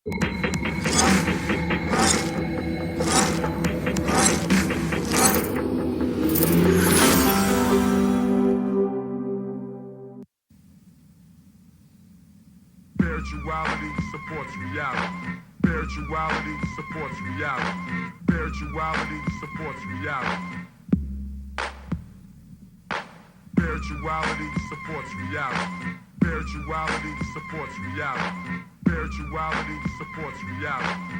Spirituality supports reality. Spirituality supports reality. Spirituality supports reality. Spirituality supports reality. Spirituality supports reality. Spirituality supports reality.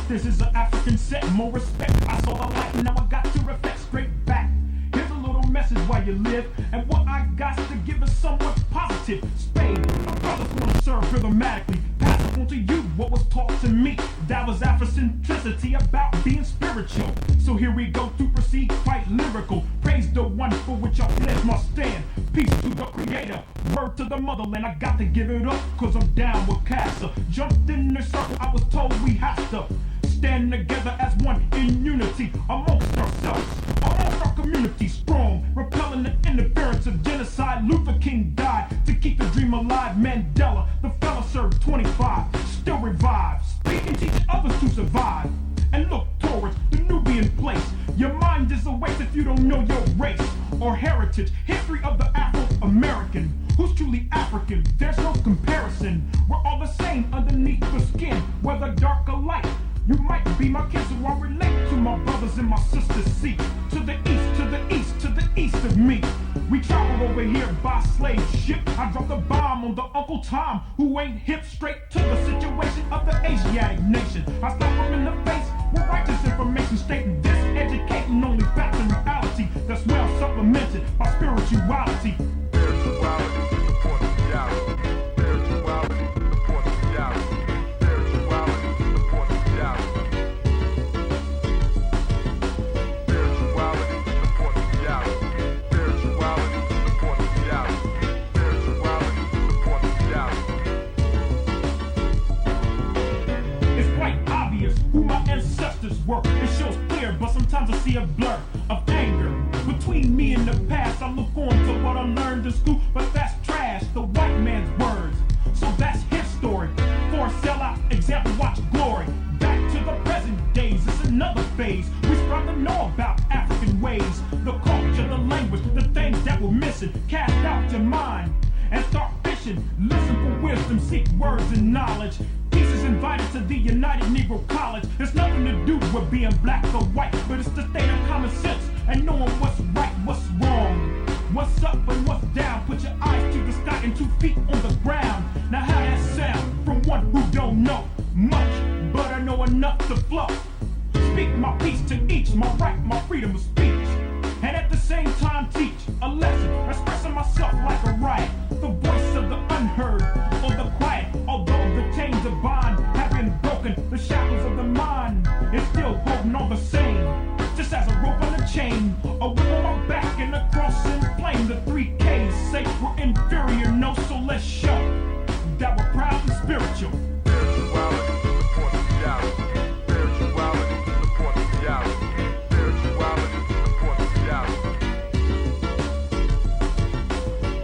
This is an African set, more respect. I saw the light, now I got to reflect straight back. Here's a little message while you live, and what I got to give is somewhat positive. Spade, a brother's gonna serve rhythmatically. Pass on to you what was taught to me. That was Afrocentricity about being spiritual. So here we go to proceed quite lyrical. Praise the one for which I pledge my stand. Peace to the creator, word to the motherland. I got to give it up, cause I'm down with Casa. Jumped in the circle, I was told we have to stand together as one in unity amongst ourselves, amongst our community, strong, repelling the interference of genocide. Luther King died to keep the dream alive. Mandela, the fella served 25, still revives, speaking, teaching others to survive. And look towards the Nubian place. Your mind is a waste if you don't know your race or heritage. History of the Afro-American, who's truly African. There's no comparison. We're all the same underneath the skin, whether dark or light. You might be my kid, so I relate to my brothers and my sisters. See, to the east, to the east, to the east of me. We traveled over here by slave ship. I dropped a bomb on the Uncle Tom, who ain't hip. Straight to the situation of the Asiatic nation. I slapped him in the face with righteous information, stating this, educating only facts and reality. That's well supplemented by spirituality. Spirituality supports reality. Spirituality supports reality. Spirituality supports reality. Spirituality supports reality. Spirituality supports reality. Spirituality supports reality. It's quite obvious who my ancestors were. It shows clear, but sometimes I see a blur of anger between me and the past. I look on to what I learned in school, but that's trash, the white man's words. So that's his story. For a sellout example, watch glory. Back to the present days, it's another phase. We strive to know about African ways, the culture, the language, the things that we're missing. Cast out your mind and start fishing. Listen for wisdom, seek words and knowledge. Peace is invited to the United Negro College. There's nothing to do with being black or white, but it's the state of common sense and knowing what's right, what's wrong, what's up and what's down. Put your eyes to the sky and 2 feet on the ground. Now how that sound from one who don't know much, but I know enough to flow. Speak my peace to each, my right, my freedom of speech, and at the same time teach a lesson, expressing myself like a riot, the voice of the unheard or the quiet. Although the chains of bond have been broken, the shackles of the mind is still holding on the same. Just as a rope on a chain, a whip on my back and a cross in flame. The 3Ks say we're inferior, no, so let's show that we're proud and spiritual. Spirituality supports reality. Spirituality supports reality. Spirituality supports reality.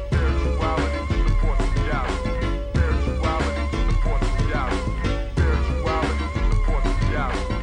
Spirituality supports reality. Spirituality supports reality. Spirituality supports reality.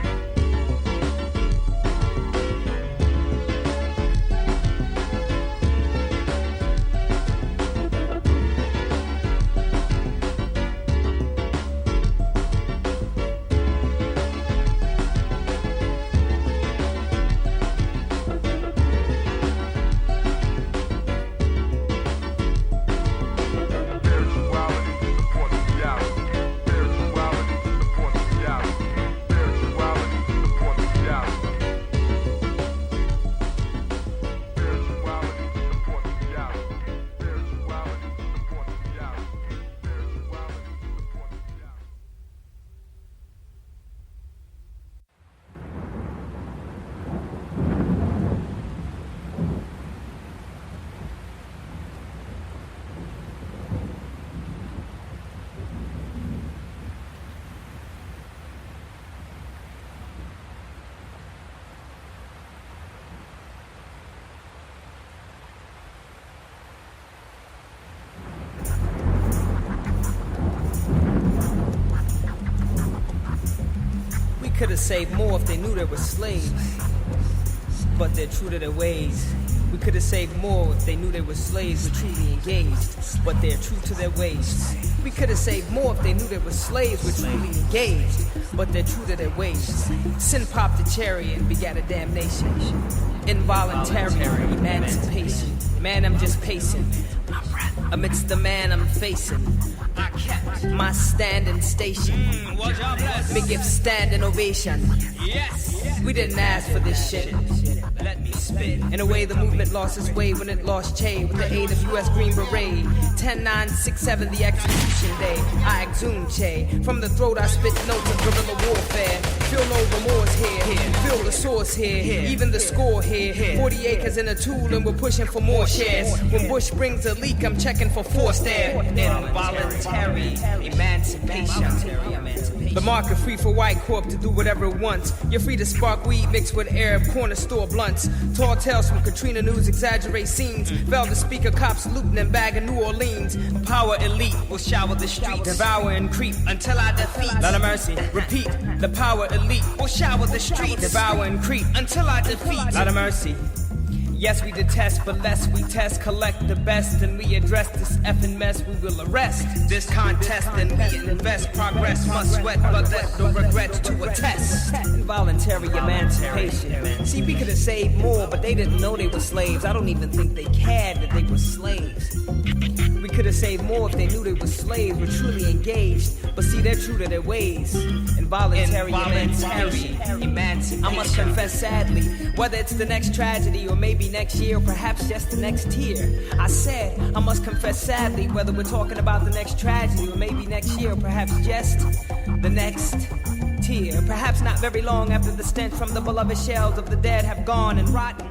could have saved more if they knew they were slaves, but they're true to their ways. We could have saved more if they knew they were slaves, were truly engaged, but they're true to their ways. We could have saved more if they knew they were slaves, were truly engaged, but they're true to their ways. Sin popped a cherry and begat a damnation. Involuntary emancipation. Man, I'm just pacing. Amidst the man I'm facing, I kept my standing station. Me give standing ovation. We didn't ask for this shit. Let me spit. In a way, the movement lost its way when it lost Che with the aid of U.S. Green Beret. 10-9-6-7, the execution day. I exhume Che. From the throat, I spit notes of guerrilla warfare. Feel no remorse here. Feel the source here. Even the score here. 40 acres in a tool, and we're pushing for more shares. When Bush brings a leak, I'm checking for force there. Involuntary emancipation. The market free for white corp to do whatever it wants. You're free to spark weed mixed with Arab corner store blunts. Tall tales from Katrina News exaggerate scenes. Velvet speaker cops looting and bagging New Orleans. Power elite will shower the streets, devour and creep until I defeat. Lot of mercy, repeat. The power elite will shower the streets, devour and creep until I defeat. Lot of mercy. Yes, we detest, but less we test, collect the best, and we address this effing mess. We will arrest this contest, and we invest. Progress must sweat, but let no regrets to attest. Involuntary emancipation. See, we could have saved more, but they didn't know they were slaves. I don't even think they cared that they were slaves. We could have saved more if they knew they were slaves, were truly engaged. But see, they're true to their ways. Involuntary emancipation. I must confess sadly, whether it's the next tragedy or maybe next year or perhaps just the next year. I said, I must confess sadly, whether we're talking about the next tragedy or maybe next year or perhaps just the next tear. Perhaps not very long after the stench from the beloved shells of the dead have gone and rotten.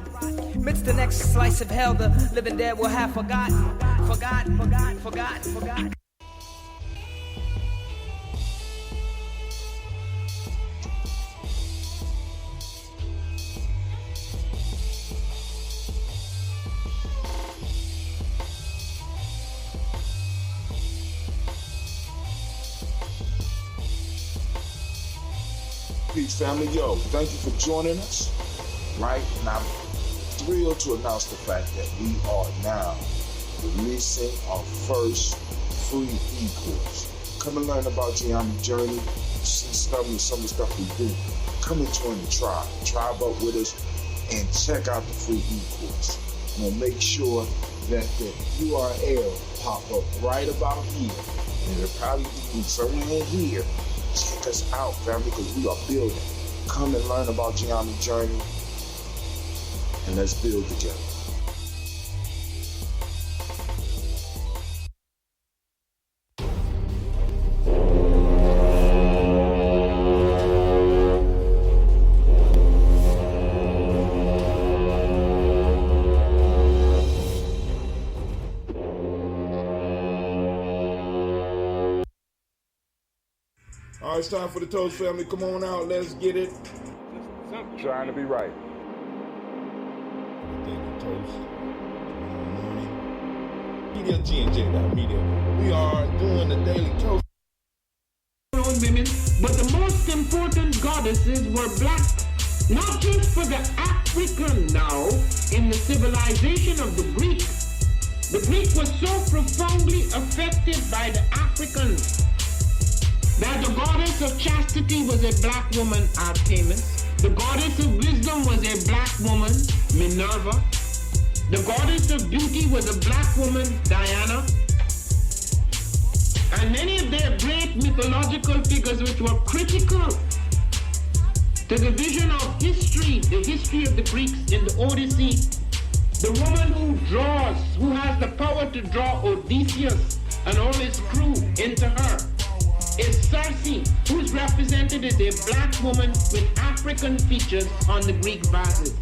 Amidst the next slice of hell, the living dead will have forgotten. Peace, family. Yo, thank you for joining us. Right? And I'm thrilled to announce the fact that we are now releasing our first free e-course. Come and learn about Gye-Nyame journey, see some of the stuff we do. Come and join the tribe. Tribe up with us and check out the free e-course. And we'll make sure that the URL pop up right about here. And it'll probably be somewhere in here. Check us out, family, because we are building. Come and learn about Gye-Nyame journey, and let's build together. All right, it's time for the Toast family. Come on out, let's get it. Trying to be right. Daily Toast. Morning. Media G&J.media. We are doing the Daily Toast. Women, but the most important goddesses were black, not just for the African now, in the civilization of the Greek. The Greek was so profoundly affected by the Africans that the goddess of chastity was a black woman, Artemis. The goddess of wisdom was a black woman, Minerva. The goddess of beauty was a black woman, Diana. And many of their great mythological figures which were critical to the vision of history, the history of the Greeks in the Odyssey. The woman who draws, who has the power to draw Odysseus and all his crew into her, is Circe, who's represented as a black woman with African features on the Greek vases.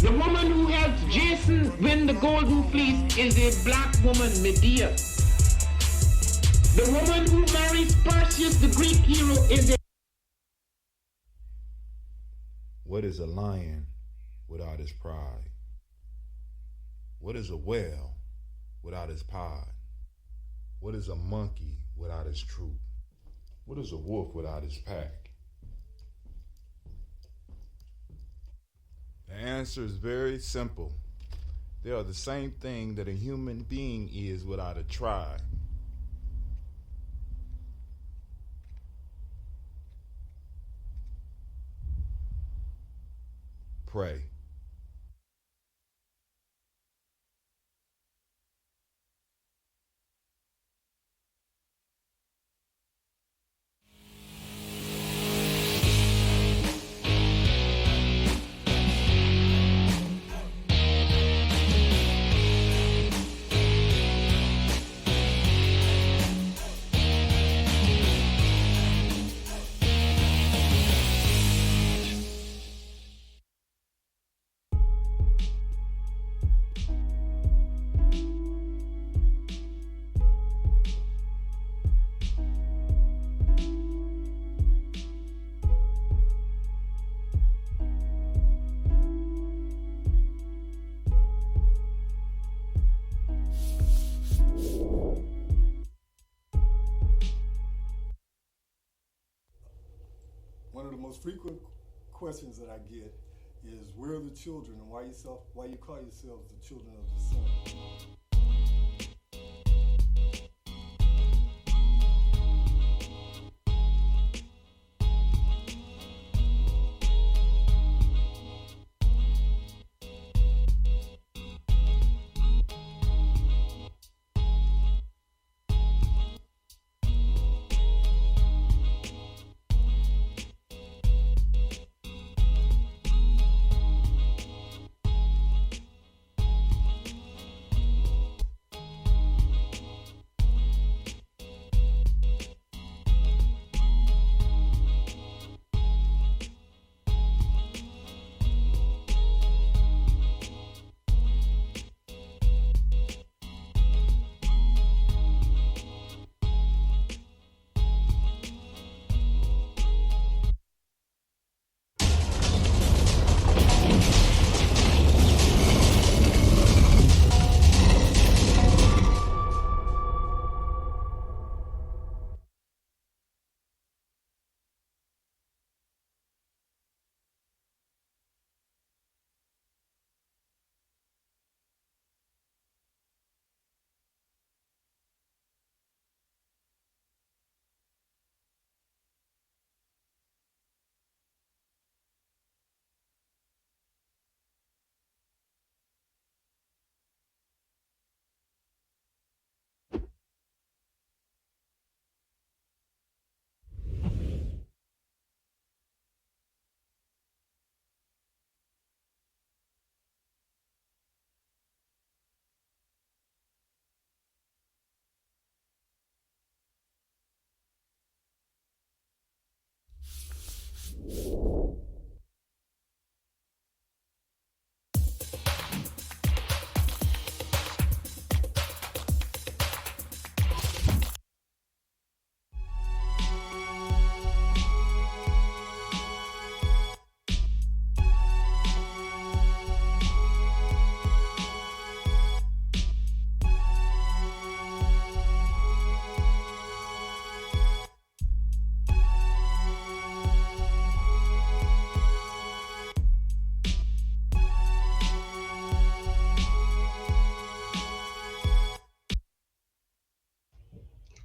The woman who helps Jason win the Golden Fleece is a black woman, Medea. The woman who marries Perseus, the Greek hero, is a... What is a lion without his pride? What is a whale without his pod? What is a monkey without his troop? What is a wolf without his pack? answer is very simple. They are the same thing that a human being is without a tribe. Pray. One of the most frequent questions that I get is, where are the children, and why you call yourselves the children of the sun?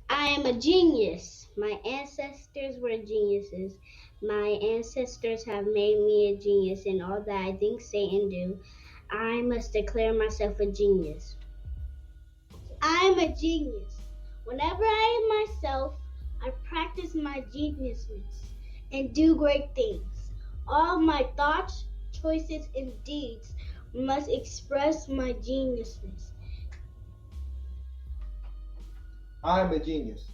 I am a genius. My ancestors were geniuses. My ancestors have made me a genius in all that I think, say, and do. I must declare myself a genius. I am a genius. Whenever I am myself, I practice my geniusness and do great things. All my thoughts, choices, and deeds must express my geniusness. I am a genius.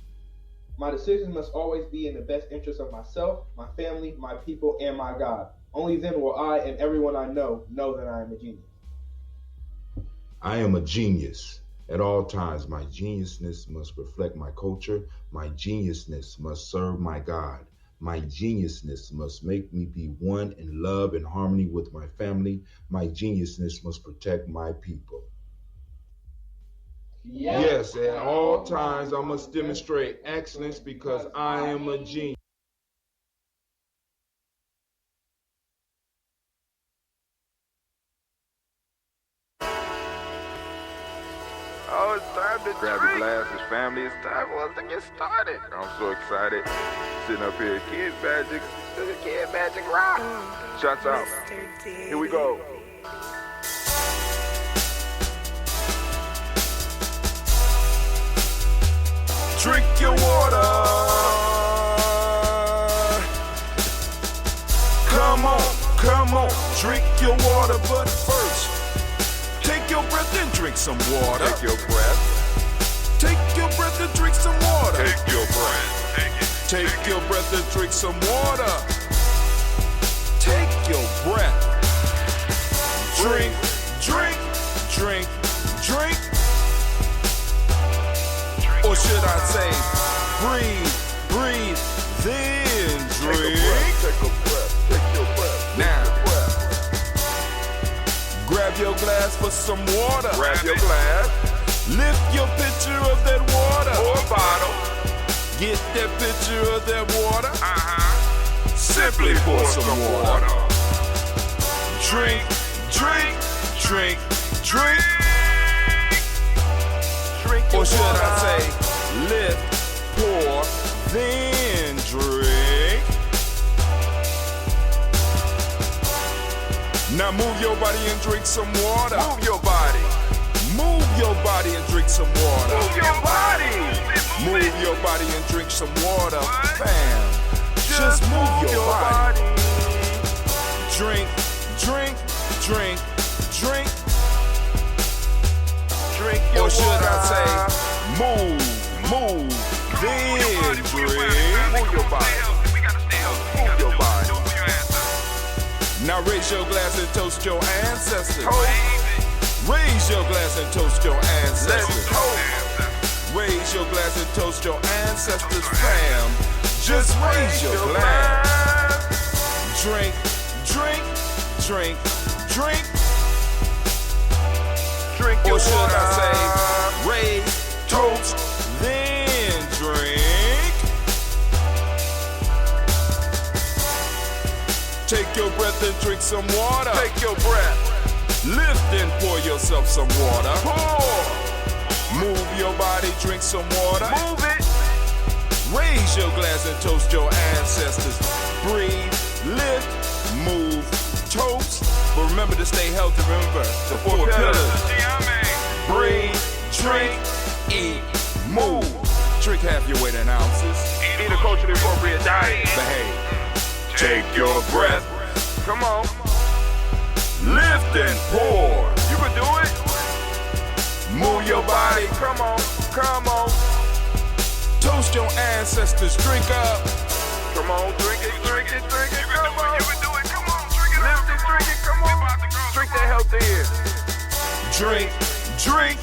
My decisions must always be in the best interest of myself, my family, my people, and my God. Only then will I and everyone I know that I am a genius. I am a genius. At all times, my geniusness must reflect my culture. My geniusness must serve my God. My geniusness must make me be one in love and harmony with my family. My geniusness must protect my people. Yes, at all times I must demonstrate excellence because I am a genius. it's time to grab your glasses, family. It's time for us to get started. I'm so excited. Sitting up here, Kid Magic Rock. Shots out. Here we go. Drink your water. Come on, drink your water, but first, take your breath and drink some water. Take your breath. Take your breath and drink some water. Take your breath. Take your breath and drink some water. Take your breath. Drink, drink, drink, drink. Or should I say, breathe, breathe, then drink. Take a breath. Take your breath. Now, grab your glass for some water. Grab your glass. Lift your pitcher of that water. Or bottle. Get that pitcher of that water. Simply pour some water. Drink, drink, drink, drink. Drink. Or should I say, lift, pour, then drink. Now move your body and drink some water. Move your body. Move your body and drink some water. Move your body. Move your body and drink some water. Bam. Just move your body. Drink, drink, drink, drink. Drink your or should water. I say, move, then drink. Move your body. Move your body. Now raise your glass and toast your ancestors. Raise your glass and toast your ancestors. Raise your glass and toast your ancestors, fam. Just raise your glass. Drink, drink, drink, drink. Drink your or should water. I say, raise, toast, then drink. Take your breath and drink some water. Take your breath. Lift and pour yourself some water. Pour. Move your body, drink some water. Move it. Raise your glass and toast your ancestors. Breathe, lift, move, toast. But remember to stay healthy. Remember the four pillars. Breathe, drink, eat, move. Drink half your weight in ounces. Eat a culturally appropriate diet. Behave. Take your breath. Come on. Lift and pour. You can do it. Move your body. Come on. Come on. Toast your ancestors. Drink up. Come on. Drink it. Drink it. Drink it. Come on. You can do it. Come on. Drink it. Lift it. Drink it. Come on. Drink that health in. Drink. Drink.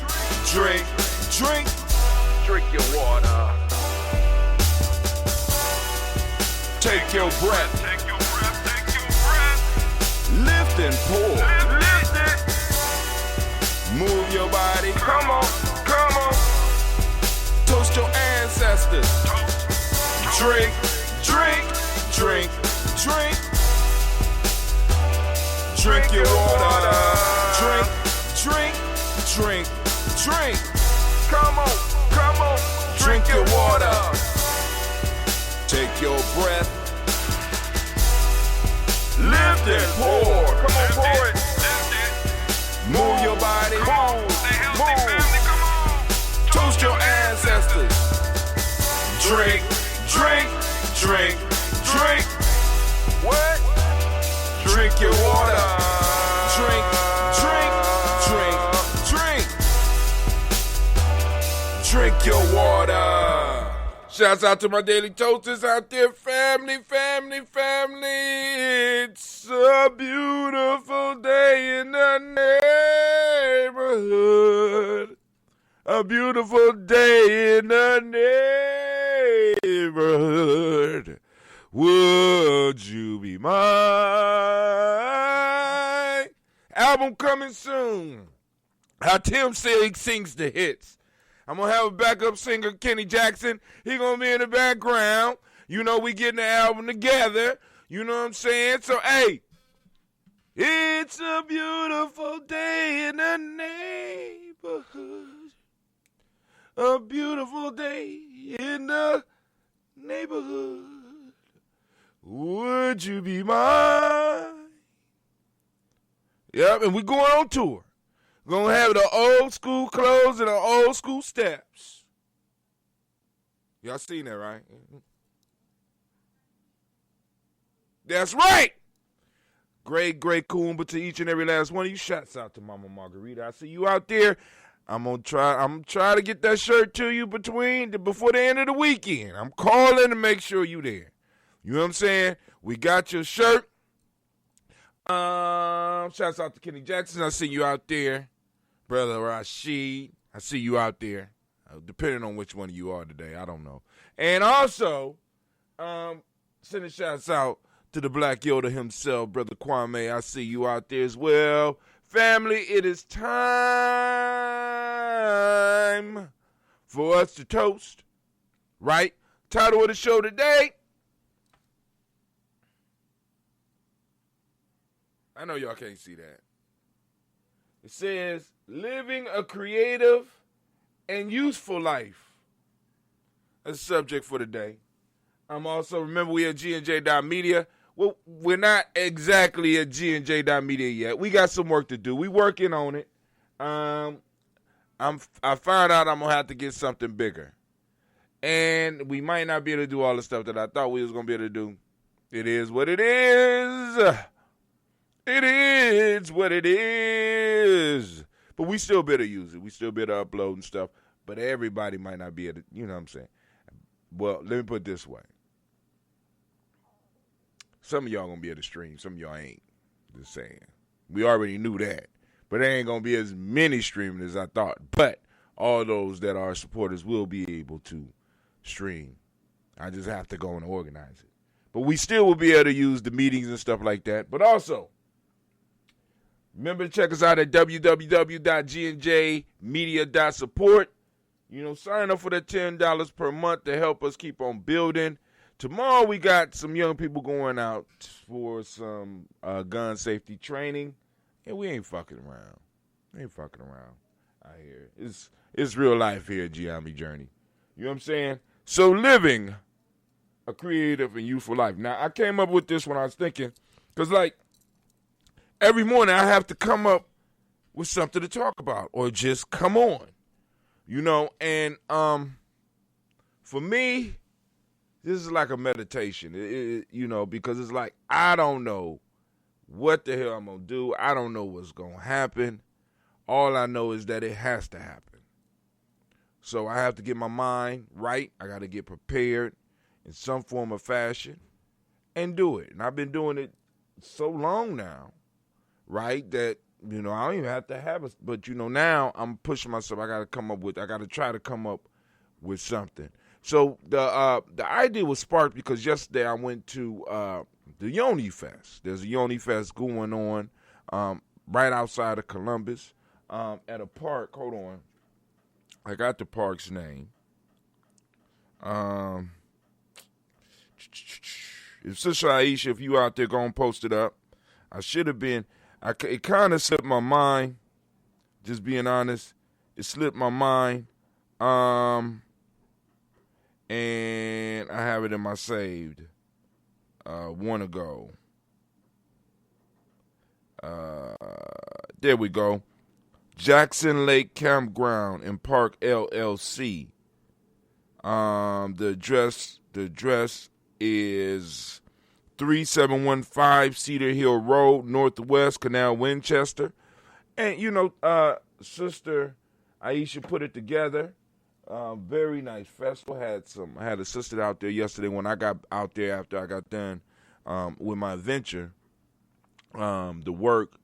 Drink. Drink. Drink your water. Take your breath. Take your breath. Take your breath. Lift and pour. Lift it. Move your body. Come on. Come on. Toast your ancestors. Drink. Drink. Drink. Drink. Drink your water. Drink. Drink. Drink. Drink. Come on. Come on. Drink your water. Take your breath. Lift and pour. Come on, pour it. Move your body. Move. Toast your ancestors. Drink, drink, drink, drink. What? Drink your water. Drink, drink, drink, drink. Drink your water. Shouts out to my daily toasters out there, family, family, family. It's a beautiful day in the neighborhood. A beautiful day in the neighborhood. Would you be mine? Album coming soon. How Tim sings the hits. I'm going to have a backup singer, Kenny Jackson. He going to be in the background. You know, we getting the album together. You know what I'm saying? So, hey, it's a beautiful day in the neighborhood. a beautiful day in the neighborhood. Would you be mine? Yep, and we going on tour. Gonna have the old school clothes and the old school steps. Y'all seen that, right? That's right. Great Kuumba to each and every last one of you. Shouts out to Mama Margarita. I see you out there. I'm gonna try to get that shirt to you before the end of the weekend. I'm calling to make sure you there. You know what I'm saying? We got your shirt. Shouts out to Kenny Jackson. I see you out there. Brother Rashid. I see you out there. Depending on which one of you are today. I don't know. And also, sending shouts out to the Black Yoda himself, Brother Kwame. I see you out there as well. Family, it is time for us to toast, right? Title of the show today. I know y'all can't see that. It says, living a creative and useful life. That's the subject for today. I'm also, remember we at Gye-Nyame.media. Well, we're not exactly at Gye-Nyame.media yet. We got some work to do. We working on it. I found out I'm going to have to get something bigger. And we might not be able to do all the stuff that I thought we was going to be able to do. It is what it is. It is what it is. But we still better use it. We still better upload and stuff. But everybody might not be able to, you know what I'm saying? Well, let me put it this way. Some of y'all going to be able to stream. Some of y'all ain't. Just saying. We already knew that. But there ain't going to be as many streaming as I thought. But all those that are supporters will be able to stream. I just have to go and organize it. But we still will be able to use the meetings and stuff like that. But also, remember to check us out at www.gnjmedia.support. You know, sign up for that $10 per month to help us keep on building. Tomorrow we got some young people going out for some gun safety training. And we ain't fucking around. We ain't fucking around out here. It's real life here at Gye-Nyame Journey. You know what I'm saying? So living a creative and useful life. Now, I came up with this when I was thinking, because, like, every morning I have to come up with something to talk about or just come on. You know, and for me, this is like a meditation, you know, because it's like, I don't know what the hell I'm going to do. I don't know what's going to happen. All I know is that it has to happen. So I have to get my mind right. I got to get prepared in some form of fashion and do it. And I've been doing it so long now, right, that, you know, I don't even have to have it. But, you know, now I'm pushing myself. I got to try to come up with something. So the idea was sparked because yesterday I went to the Yoni Fest. There's a Yoni Fest going on right outside of Columbus at a park. Hold on. I got the park's name. If Sister Aisha, if you out there, go and post it up. I should have been. It kind of slipped my mind. Just being honest, it slipped my mind. And I have it in my saved. One ago. There we go. Jackson Lake Campground and Park LLC. The address is 3715 Cedar Hill Road, Northwest Canal, Winchester. And, you know, Sister Aisha put it together. Very nice festival. I had a sister out there yesterday when I got out there after I got done with my venture. The work,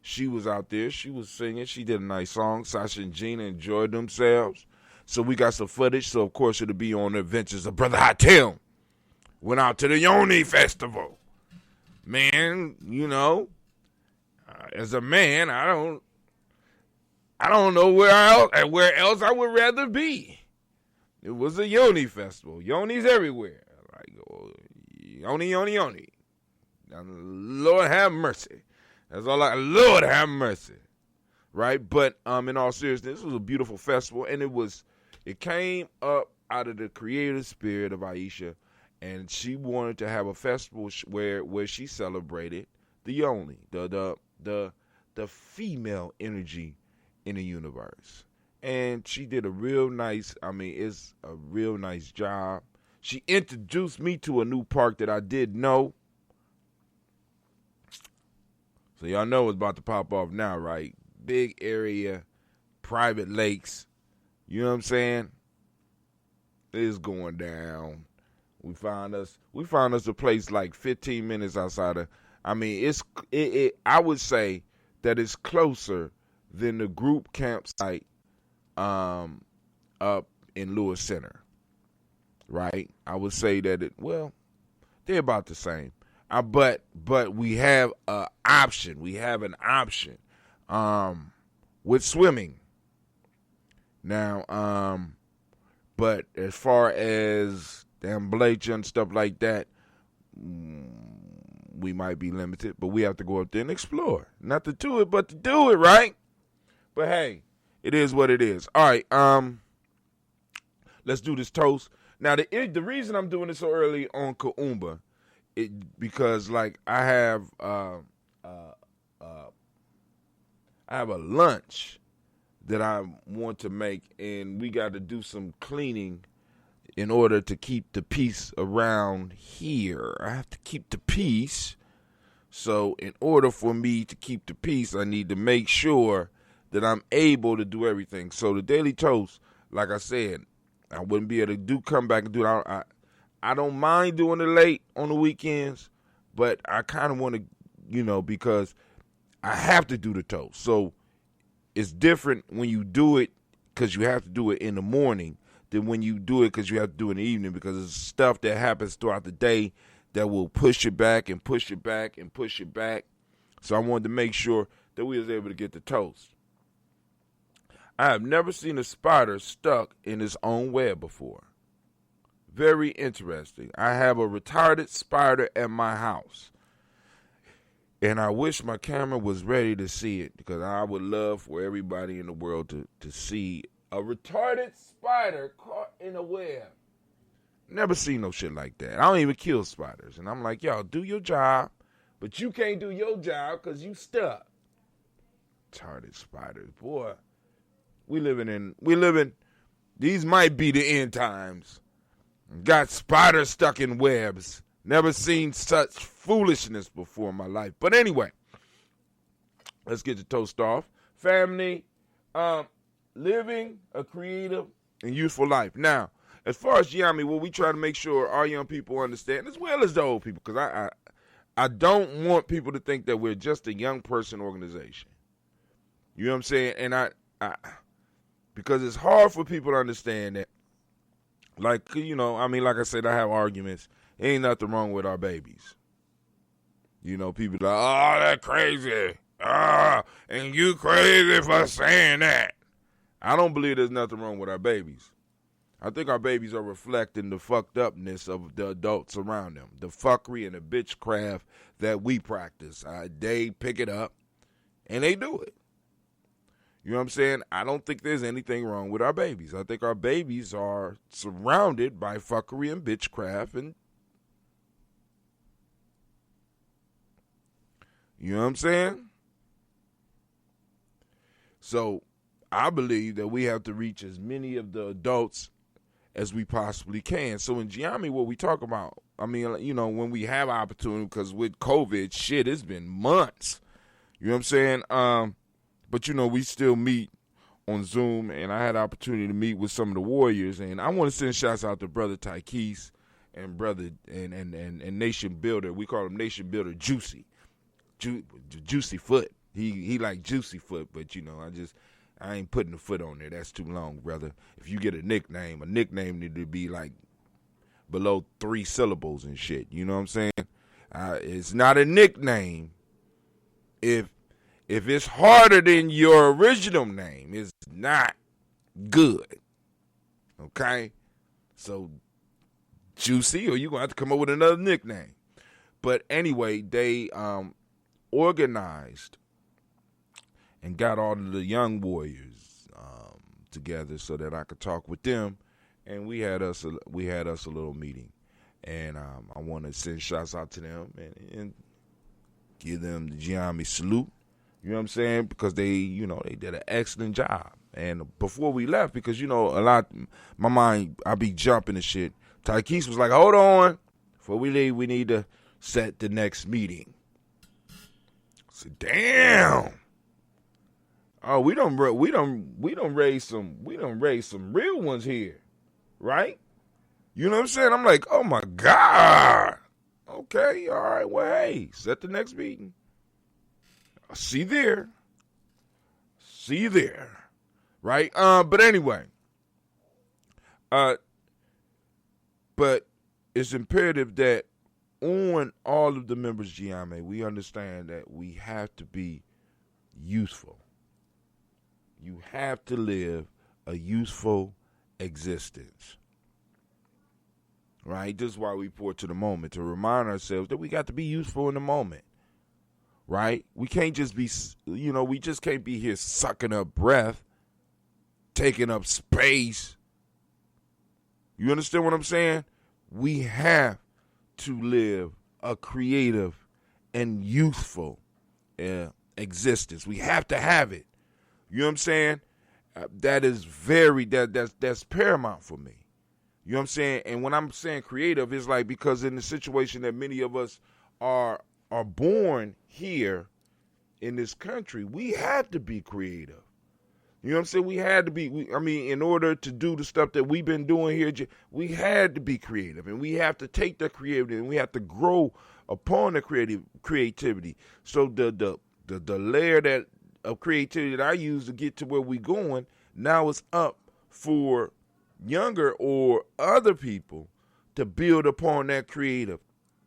she was out there. She was singing. She did a nice song. Sasha and Gina enjoyed themselves. So we got some footage. So, of course, it'll be on the Adventures of Brother Hatem. Went out to the Yoni Festival. Man, you know, as a man, I don't know where else I would rather be. It was a Yoni Festival. Yonis everywhere. Like, oh, Yoni. Now, Lord have mercy. That's all Lord have mercy. right? But in all seriousness, this was a beautiful festival, and it came up out of the creative spirit of Aisha, and she wanted to have a festival where she celebrated the female energy in the universe. And she did a real nice, it's a real nice job. She introduced me to a new park that I didn't know. So y'all know it's about to pop off now, right? Big area, private lakes. You know what I'm saying? It's going down. We found us a place like 15 minutes outside of. I would say that it's closer than the group campsite up in Lewis Center, right? I would say that they're about the same. But we have an option. We have an option with swimming. Now, but as far as ambulancia and stuff like that, we might be limited, but we have to go up there and explore. Not to do it, but to do it, right? But hey, it is what it is. All right, let's do this toast. Now, the reason I'm doing it so early on Kuumba, because like I have a lunch that I want to make, and we got to do some cleaning in order to keep the peace around here. I have to keep the peace. So in order for me to keep the peace, I need to make sure that I'm able to do everything. So the Daily Toast, like I said, I wouldn't be able to come back and do it. I don't mind doing it late on the weekends, but I kind of want to, because I have to do the toast. So it's different when you do it because you have to do it in the morning than when you do it because you have to do it in the evening, because it's stuff that happens throughout the day that will push it back and push it back and push it back. So I wanted to make sure that we was able to get the toast. I have never seen a spider stuck in its own web before. Very interesting. I have a retarded spider at my house, and I wish my camera was ready to see it, because I would love for everybody in the world to see a retarded spider caught in a web. Never seen no shit like that. I don't even kill spiders. And I'm like, y'all, do your job, but you can't do your job because you stuck. Retarded spiders. Boy, we living, these might be the end times. Got spiders stuck in webs. Never seen such foolishness before in my life. But anyway, let's get the toast off. Family, living a creative and useful life. Now, as far as Gye-Nyame, what we try to make sure our young people understand, as well as the old people, because I don't want people to think that we're just a young person organization. You know what I'm saying? And I because it's hard for people to understand that. Like, like I said, I have arguments. Ain't nothing wrong with our babies. People are like, oh, that's crazy. And you crazy for saying that. I don't believe there's nothing wrong with our babies. I think our babies are reflecting the fucked upness of the adults around them. The fuckery and the bitchcraft that we practice. They pick it up and they do it. You know what I'm saying? I don't think there's anything wrong with our babies. I think our babies are surrounded by fuckery and bitchcraft, and you know what I'm saying? So I believe that we have to reach as many of the adults as we possibly can. So in Gye-Nyame, what we talk about, when we have opportunity, because with COVID, shit, it's been months. You know what I'm saying? But, we still meet on Zoom, and I had the opportunity to meet with some of the warriors, and I want to send shouts out to Brother Tykees and Brother and Nation Builder. We call him Nation Builder Juicy. Juicy Foot. He like Juicy Foot, but, I ain't putting the foot on there. That's too long, brother. If you get a nickname need to be like below 3 syllables and shit. You know what I'm saying? It's not a nickname if it's harder than your original name. It's not good. Okay? So, Juicy, or you're going to have to come up with another nickname. But anyway, they organized and got all of the young warriors together so that I could talk with them, and we had us a little meeting, and I want to send shouts out to them and give them the Gye-Nyame salute. You know what I'm saying? Because they did an excellent job. And before we left, because my mind, I be jumping and shit. Tykees was like, hold on, before we leave, we need to set the next meeting. I said, damn. Oh, we don't raise some real ones here, right? You know what I'm saying? I'm like, oh my God. Okay, all right, well, hey, set the next meeting. See you there. Right? But anyway. But it's imperative that on all of the members of Gye-Nyame, we understand that we have to be useful. You have to live a useful existence. Right? This is why we pour to the moment, to remind ourselves that we got to be useful in the moment. Right? We can't just be, we just can't be here sucking up breath, taking up space. You understand what I'm saying? We have to live a creative and youthful existence. We have to have it. You know what I'm saying? That is that's paramount for me. You know what I'm saying? And when I'm saying creative, it's like because in the situation that many of us are born here in this country, we have to be creative. You know what I'm saying? We had to be, in order to do the stuff that we've been doing here, we had to be creative. And we have to take that creativity and we have to grow upon the creativity. So the layer of creativity that I use to get to where we going, now it's up for younger or other people to build upon that creative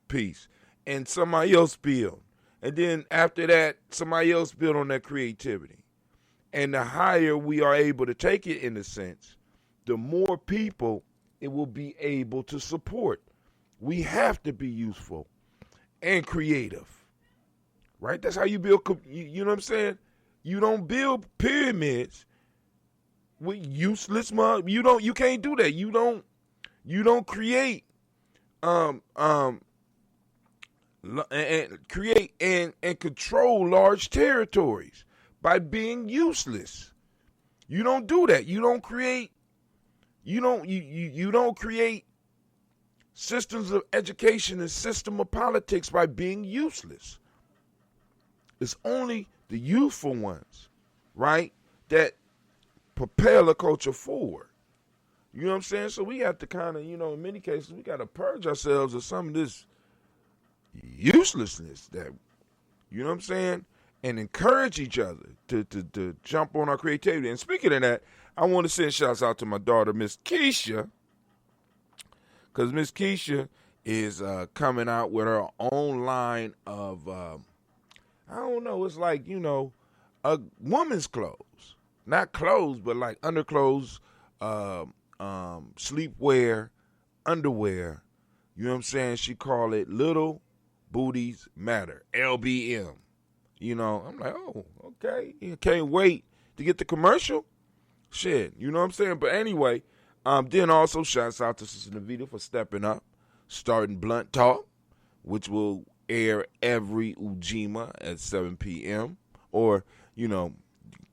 piece. And somebody else build. And then after that, somebody else build on that creativity. And the higher we are able to take it, in a sense, the more people it will be able to support. We have to be useful and creative. Right? That's how you build, you know what I'm saying? You don't build pyramids with useless money. You can't do that. You don't create and create and control large territories by being useless. You don't do that. You don't create systems of education and system of politics by being useless. It's only the youthful ones, right, that propel a culture forward. You know what I'm saying? So we have to kind of, in many cases, we got to purge ourselves of some of this uselessness that, you know what I'm saying, and encourage each other to jump on our creativity. And speaking of that, I want to send shouts out to my daughter, Miss Keisha, because Miss Keisha is coming out with her own line of, I don't know, it's like, a woman's clothes. Not clothes, but like underclothes, sleepwear, underwear. You know what I'm saying? She call it Little Booties Matter, LBM. I'm like, oh, okay. Can't wait to get the commercial. Shit, you know what I'm saying? But anyway, then also shouts out to Sister Navita for stepping up, starting Blunt Talk, which will air every Ujima at 7 p.m. Or,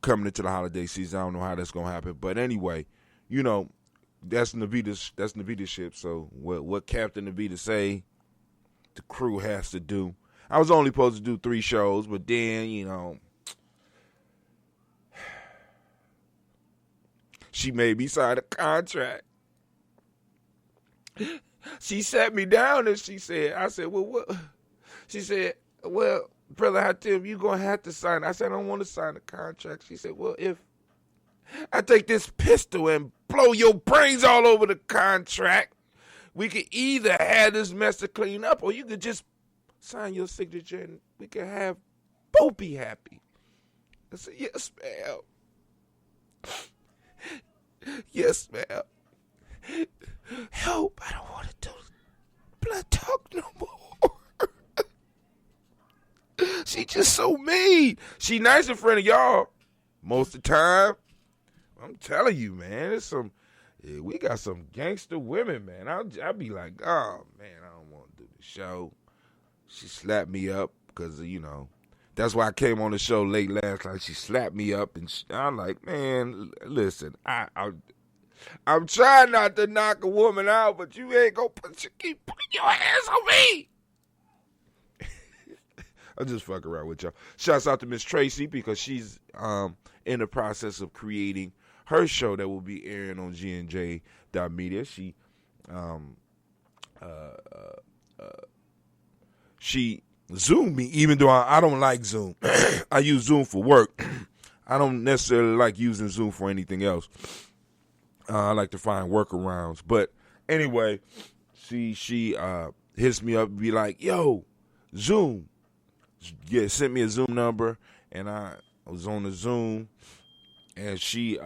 coming into the holiday season. I don't know how that's going to happen. But anyway, that's Navita's ship. So what Captain Navita say, the crew has to do. I was only supposed to do 3 shows, but then, she made me sign a contract. She sat me down and I said, well, what? She said, well, Brother Hatim, you're going to have to sign. I said, I don't want to sign a contract. She said, well, if I take this pistol and blow your brains all over the contract, we could either have this mess to clean up or you could just sign your signature and we could have both be happy. I said, yes, ma'am. Yes, ma'am. Help, I don't want to do blood talk no more. She just so mean. She nice in front of y'all most of the time. I'm telling you, man. We got some gangster women, man. I'll be like, oh, man, I don't want to do the show. She slapped me up because, that's why I came on the show late last night. She slapped me up, and I'm like, man, listen, I'm trying not to knock a woman out, but you ain't gonna keep putting your hands on me. I just fuck around with y'all. Shouts out to Miss Tracy because she's in the process of creating her show that will be airing on GNJ.media. She Zoomed me, even though I don't like Zoom. I use Zoom for work. I don't necessarily like using Zoom for anything else. I like to find workarounds. But anyway, she hits me up and be like, yo, Zoom. Yeah, sent me a Zoom number, and I was on the Zoom, and she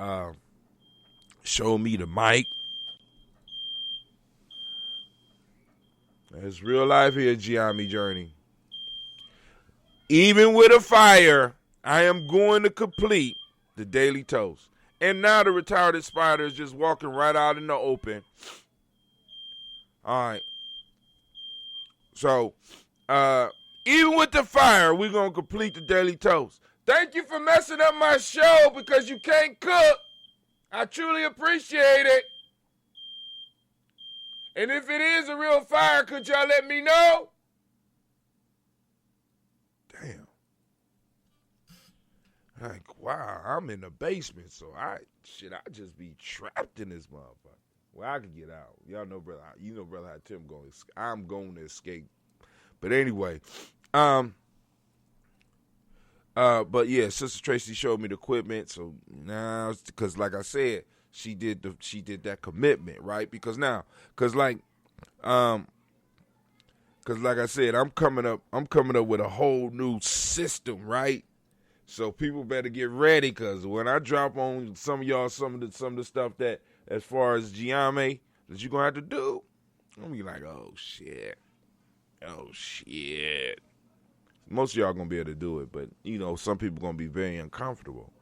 showed me the mic. It's real life here, Gye-Nyame Journey. Even with a fire, I am going to complete the Daily Toast. And now the retarded spider is just walking right out in the open. All right. So, even with the fire, we're going to complete the Daily Toast. Thank you for messing up my show because you can't cook. I truly appreciate it. And if it is a real fire, could y'all let me know? Damn. Like, wow, I'm in the basement, so I just be trapped in this motherfucker. Well, I could get out. Y'all know, brother, brother, how Tim going. I'm going to escape. But anyway, but yeah, Sister Tracy showed me the equipment, so now, because like I said, she did that commitment, right? Because like I said, I'm coming up with a whole new system, right? So people better get ready, because when I drop on some of y'all some of the stuff that, as far as Gye-Nyame, that you're gonna have to do, I'm gonna be like, oh shit. Most of y'all gonna be able to do it, but some people gonna be very uncomfortable.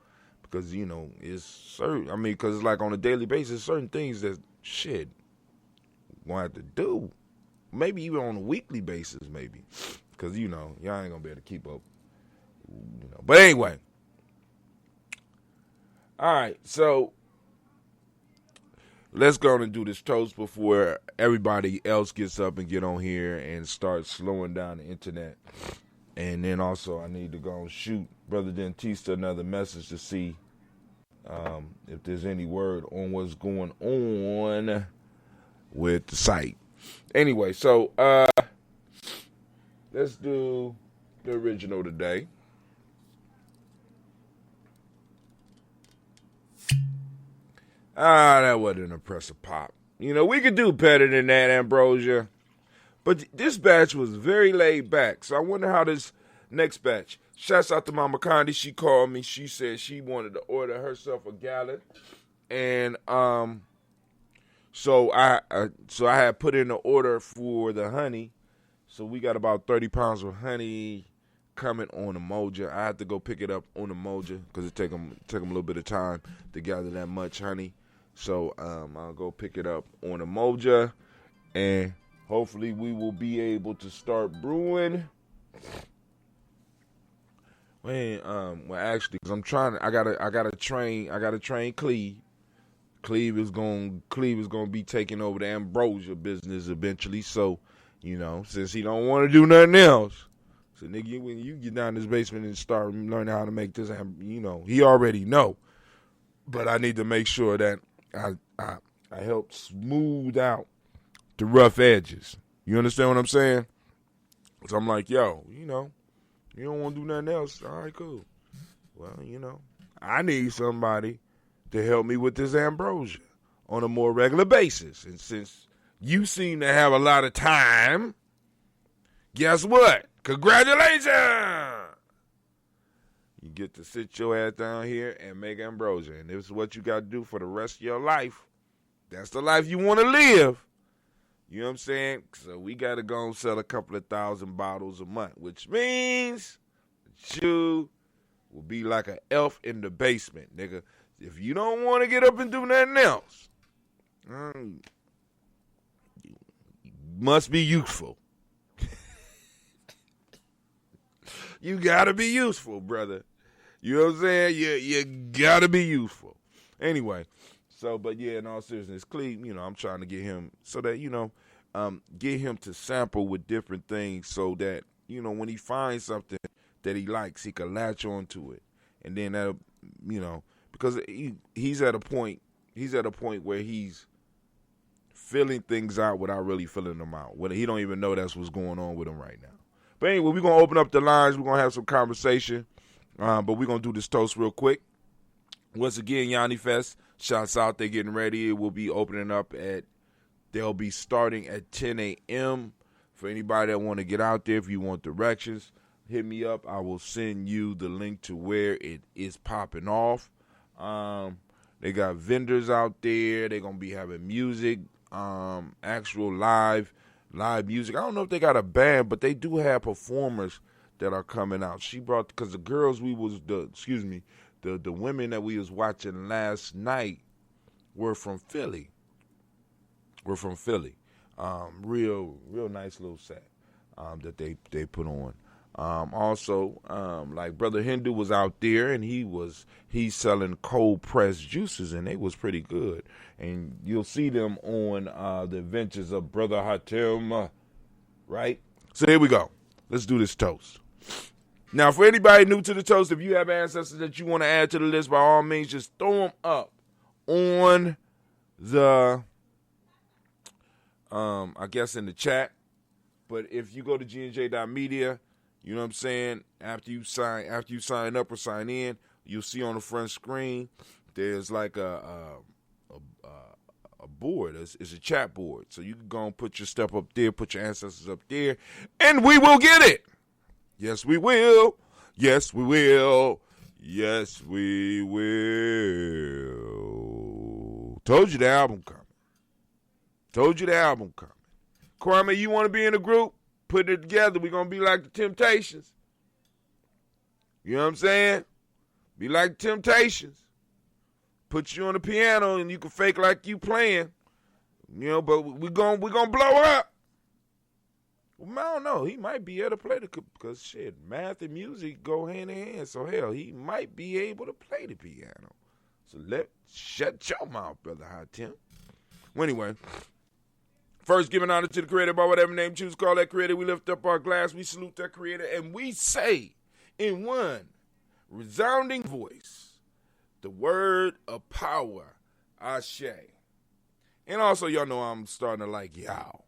Because, it's certain, because like on a daily basis, certain things that shit gonna have to do. Maybe even on a weekly basis, maybe. Because, y'all ain't gonna be able to keep up. But anyway. All right, so let's go on and do this toast before everybody else gets up and get on here and start slowing down the internet. And then also I need to go and shoot Brother Dentista another message to see if there's any word on what's going on with the site. Anyway, so let's do the original today. That wasn't an impressive pop. We could do better than that, Ambrosia. But this batch was very laid back. So I wonder how this next batch. Shouts out to Mama Condi. She called me. She said she wanted to order herself a gallon. And so I had put in the order for the honey. So we got about 30 pounds of honey coming on the Moja. I had to go pick it up on the Moja because it took them a little bit of time to gather that much honey. So I'll go pick it up on the Moja, and hopefully we will be able to start brewing. Well, actually, because I gotta train Cleve. Cleve is gonna be taking over the Ambrosia business eventually. So, since he don't want to do nothing else, so nigga, when you get down this basement and start learning how to make this, he already know. But I need to make sure that I help smooth out the rough edges. You understand what I'm saying? So I'm like, yo, you don't want to do nothing else. All right, cool. Well, I need somebody to help me with this Ambrosia on a more regular basis. And since you seem to have a lot of time, guess what? Congratulations! You get to sit your ass down here and make Ambrosia. And this is what you got to do for the rest of your life. That's the life you want to live. You know what I'm saying? So we got to go and sell a couple of 1,000 bottles a month, which means you will be like an elf in the basement, nigga. If you don't want to get up and do nothing else, you must be useful. You got to be useful, brother. You know what I'm saying? You got to be useful. Anyway, so, but yeah, in all seriousness, Cleve, you know, I'm trying to get him so that, you know, get him to sample with different things so that, you know, when he finds something that he likes, he can latch onto it. And then that'll, you know, because he's at a point where he's filling things out without really filling them out. He don't even know that's what's going on with him right now. But anyway, we're going to open up the lines. We're going to have some conversation. But we're going to do this toast real quick. Once again, Yanni Fest, shouts out. They're getting ready. It will be opening up they'll be starting at 10 a.m. For anybody that want to get out there, if you want directions, hit me up. I will send you the link to where it is popping off. They got vendors out there. They're going to be having music, actual live music. I don't know if they got a band, but they do have performers that are coming out. She brought, because the girls the women that we was watching last night were from Philly. Real nice little set that they put on. Also, like Brother Hindu was out there, and he's selling cold pressed juices, and they was pretty good. And you'll see them on the adventures of Brother Hatem, right? So here we go. Let's do this toast. Now, for anybody new to the toast, if you have ancestors that you want to add to the list, by all means, just throw them up on the, I guess in the chat. But if you go to gnj.media, you know what I'm saying, after you sign up or sign in, you'll see on the front screen there's like a board. It's a chat board. So you can go and put your stuff up there, put your ancestors up there, and we will get it. Yes, we will. Yes, we will. Yes, we will. Told you the album coming. Kwame, you want to be in a group? Put it together. We're going to be like the Temptations. You know what I'm saying? Be like the Temptations. Put you on the piano and you can fake like you playing. You know, but we're gonna blow up. Well, I don't know. He might be able to play because shit, math and music go hand in hand. So hell, he might be able to play the piano. So shut your mouth, Brother Hatem. Well, anyway, first giving honor to the creator by whatever name choose call that creator. We lift up our glass, we salute that creator, and we say in one resounding voice the word of power, Ashe. And also, y'all know I'm starting to like y'all,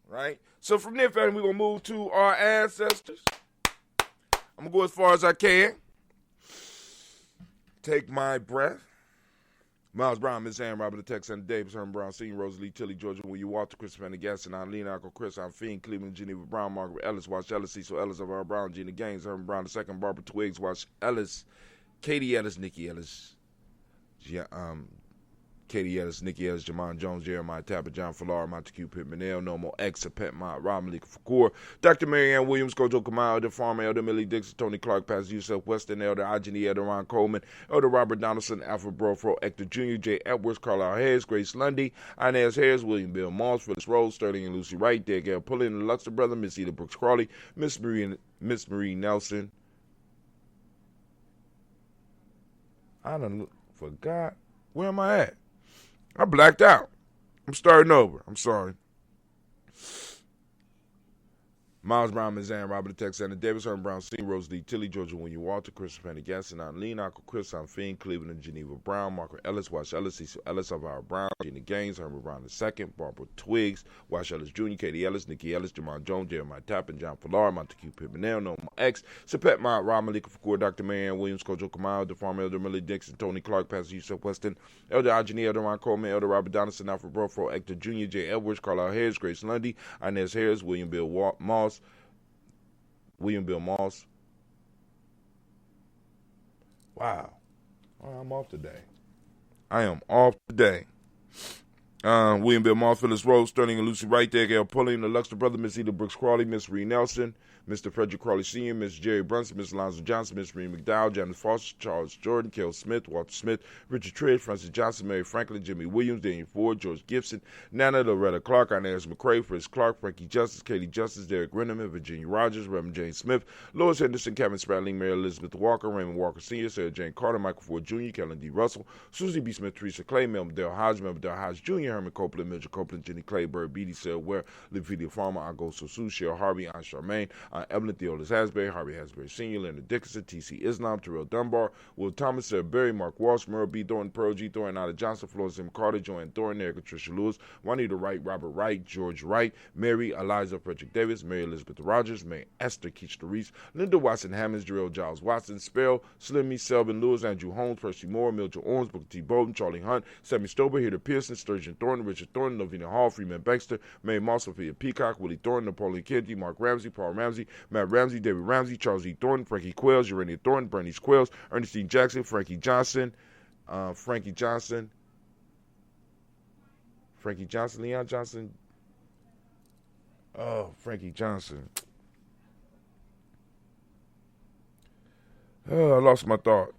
right? So from there, family, we're going to move to our ancestors. I'm going to go as far as I can. Take my breath. Miles Brown, Miss Ann, Robert the Tex, and Davis, Herman Brown, Senior, Rosalie, Tilly, Georgia, Will you Walter, Chris Pendergaston, Eileen, Uncle Chris, I'm Fiend, Cleveland, Geneva Brown, Margaret Ellis, Watch Ellis, Cecil Ellis of our Brown, Gina Gaines, Herman Brown II, Barbara Twiggs, Watch Ellis, Katie Ellis, Nikki Ellis, Katie Ellis, Nikki Ellis, Jamon Jones, Jeremiah Tapper, John Fallar, Montague Pittman, Normal X, Pet Mott, Rob Malika Fakour, Dr. Marianne Williams, Kojo Kamal, Elder Farmer, Elder Millie Dixon, Tony Clark, Pastor Yusuf Weston, Elder Ajani, Elder Ron Coleman, Elder Robert Donaldson, Alfred Brofro, Hector Jr., J. Edwards, Carlisle Harris, Grace Lundy, Inez Harris, William Bill Moss, Phyllis Rose, Sterling and Lucy Wright, Gail Pullen, the Luxor Brother, Miss Eda Brooks Crawley, Miss Marie Nelson. I done forgot. Where am I at? I blacked out. I'm starting over. I'm sorry. Miles Brown, Mizan, Robert the Tex, and Davis, Herman Brown, Senior, Rose Lee, Tilly, Georgia, William Walter, Christopher Pendergaston, Eileen, Uncle Chris, I'm Fiend, Cleveland, and Geneva Brown, Margaret Ellis, Wash Ellis, Cecil Ellis of our Brown, Gina Gaines, Herman Brown II, Barbara Twiggs, Wash Ellis Jr., Katie Ellis, Nikki Ellis, Jamon Jones, Jeremiah Tappan, John Fallar, Montague Pittman, Normal X, Sapet Mott, Rob Malika Fakour, Dr. Marianne Williams, Kojo Kamal, the Farmer, Elder Millie Dixon, Tony Clark, Pastor Yusuf Weston, Elder Ajani, Elder Ron Coleman, Elder Robert Donaldson, Alfred Brofro, Hector Jr., J. Edwards, Carlisle Harris, Grace Lundy, Inez Harris, William Bill Moss. Wow. I'm off today. I am off today. William Bill Moore, Phyllis Rose, Sterling and Lucy Wright, Gail Pulling, the Luxor Brother, Miss Eda Brooks Crawley, Miss Ree Nelson, Mr. Frederick Crawley Sr., Miss Jerry Brunson, Miss Alonzo Johnson, Miss Ree McDowell, Janet Foster, Charles Jordan, Kel Smith, Walter Smith, Richard Trish, Francis Johnson, Mary Franklin, Jimmy Williams, Daniel Ford, George Gibson, Nana Loretta Clark, Inez McCrae, Fritz Clark, Frankie Justice, Katie Justice, Derek Renneman, Virginia Rogers, Reverend James Smith, Lois Henderson, Kevin Spratling, Mary Elizabeth Walker, Raymond Walker Sr., Sarah Jane Carter, Michael Ford Jr., Kellen D. Russell, Susie B. Smith, Teresa Clay, Melvin Dale Hodge, Melvin Dale Hodge Jr., Herman Copeland, Mitchell Copeland, Jenny Clayburg, Beatty Sell Ware, Lividia Farmer, Agosto Sue, Cheryl Harvey, Aunt Charmaine, Evelyn Theolis Hasbury, Harvey Hasbury Sr., Leonard Dickinson, T.C. Islam, Terrell Dunbar, Will Thomas, Sarah Berry, Mark Walsh, Merle B. Thornton, Pearl G. Thornton, Ada Johnson, Florence M. Carter, Joanne Thornton, Erica Tricia Lewis, Juanita Wright, Robert Wright, George Wright, Mary Eliza Frederick Davis, Mary Elizabeth Rogers, May Esther Keach Reese, Linda Watson Hammonds, Jarrell Giles Watson, Sparrow, Slimmy, Selvin Lewis, Andrew Holmes, Percy Moore, Mildred Owens, Booker T. Bowden, Charlie Hunt, Sammy Stober, Heather Pearson, Sturgeon Thornton, Richard Thornton, Lavina Hall, Freeman Baxter, Mary Moss, Sophia Peacock, Willie Thornton, Napoleon Kennedy, Mark Ramsey, Paul Ramsey, Matt Ramsey, David Ramsey, Charles E. Thornton, Frankie Quells, Urania Thornton, Bernice Quells, Ernestine Jackson, Frankie Johnson, Leon Johnson. Oh, Frankie Johnson. Oh, I lost my thought.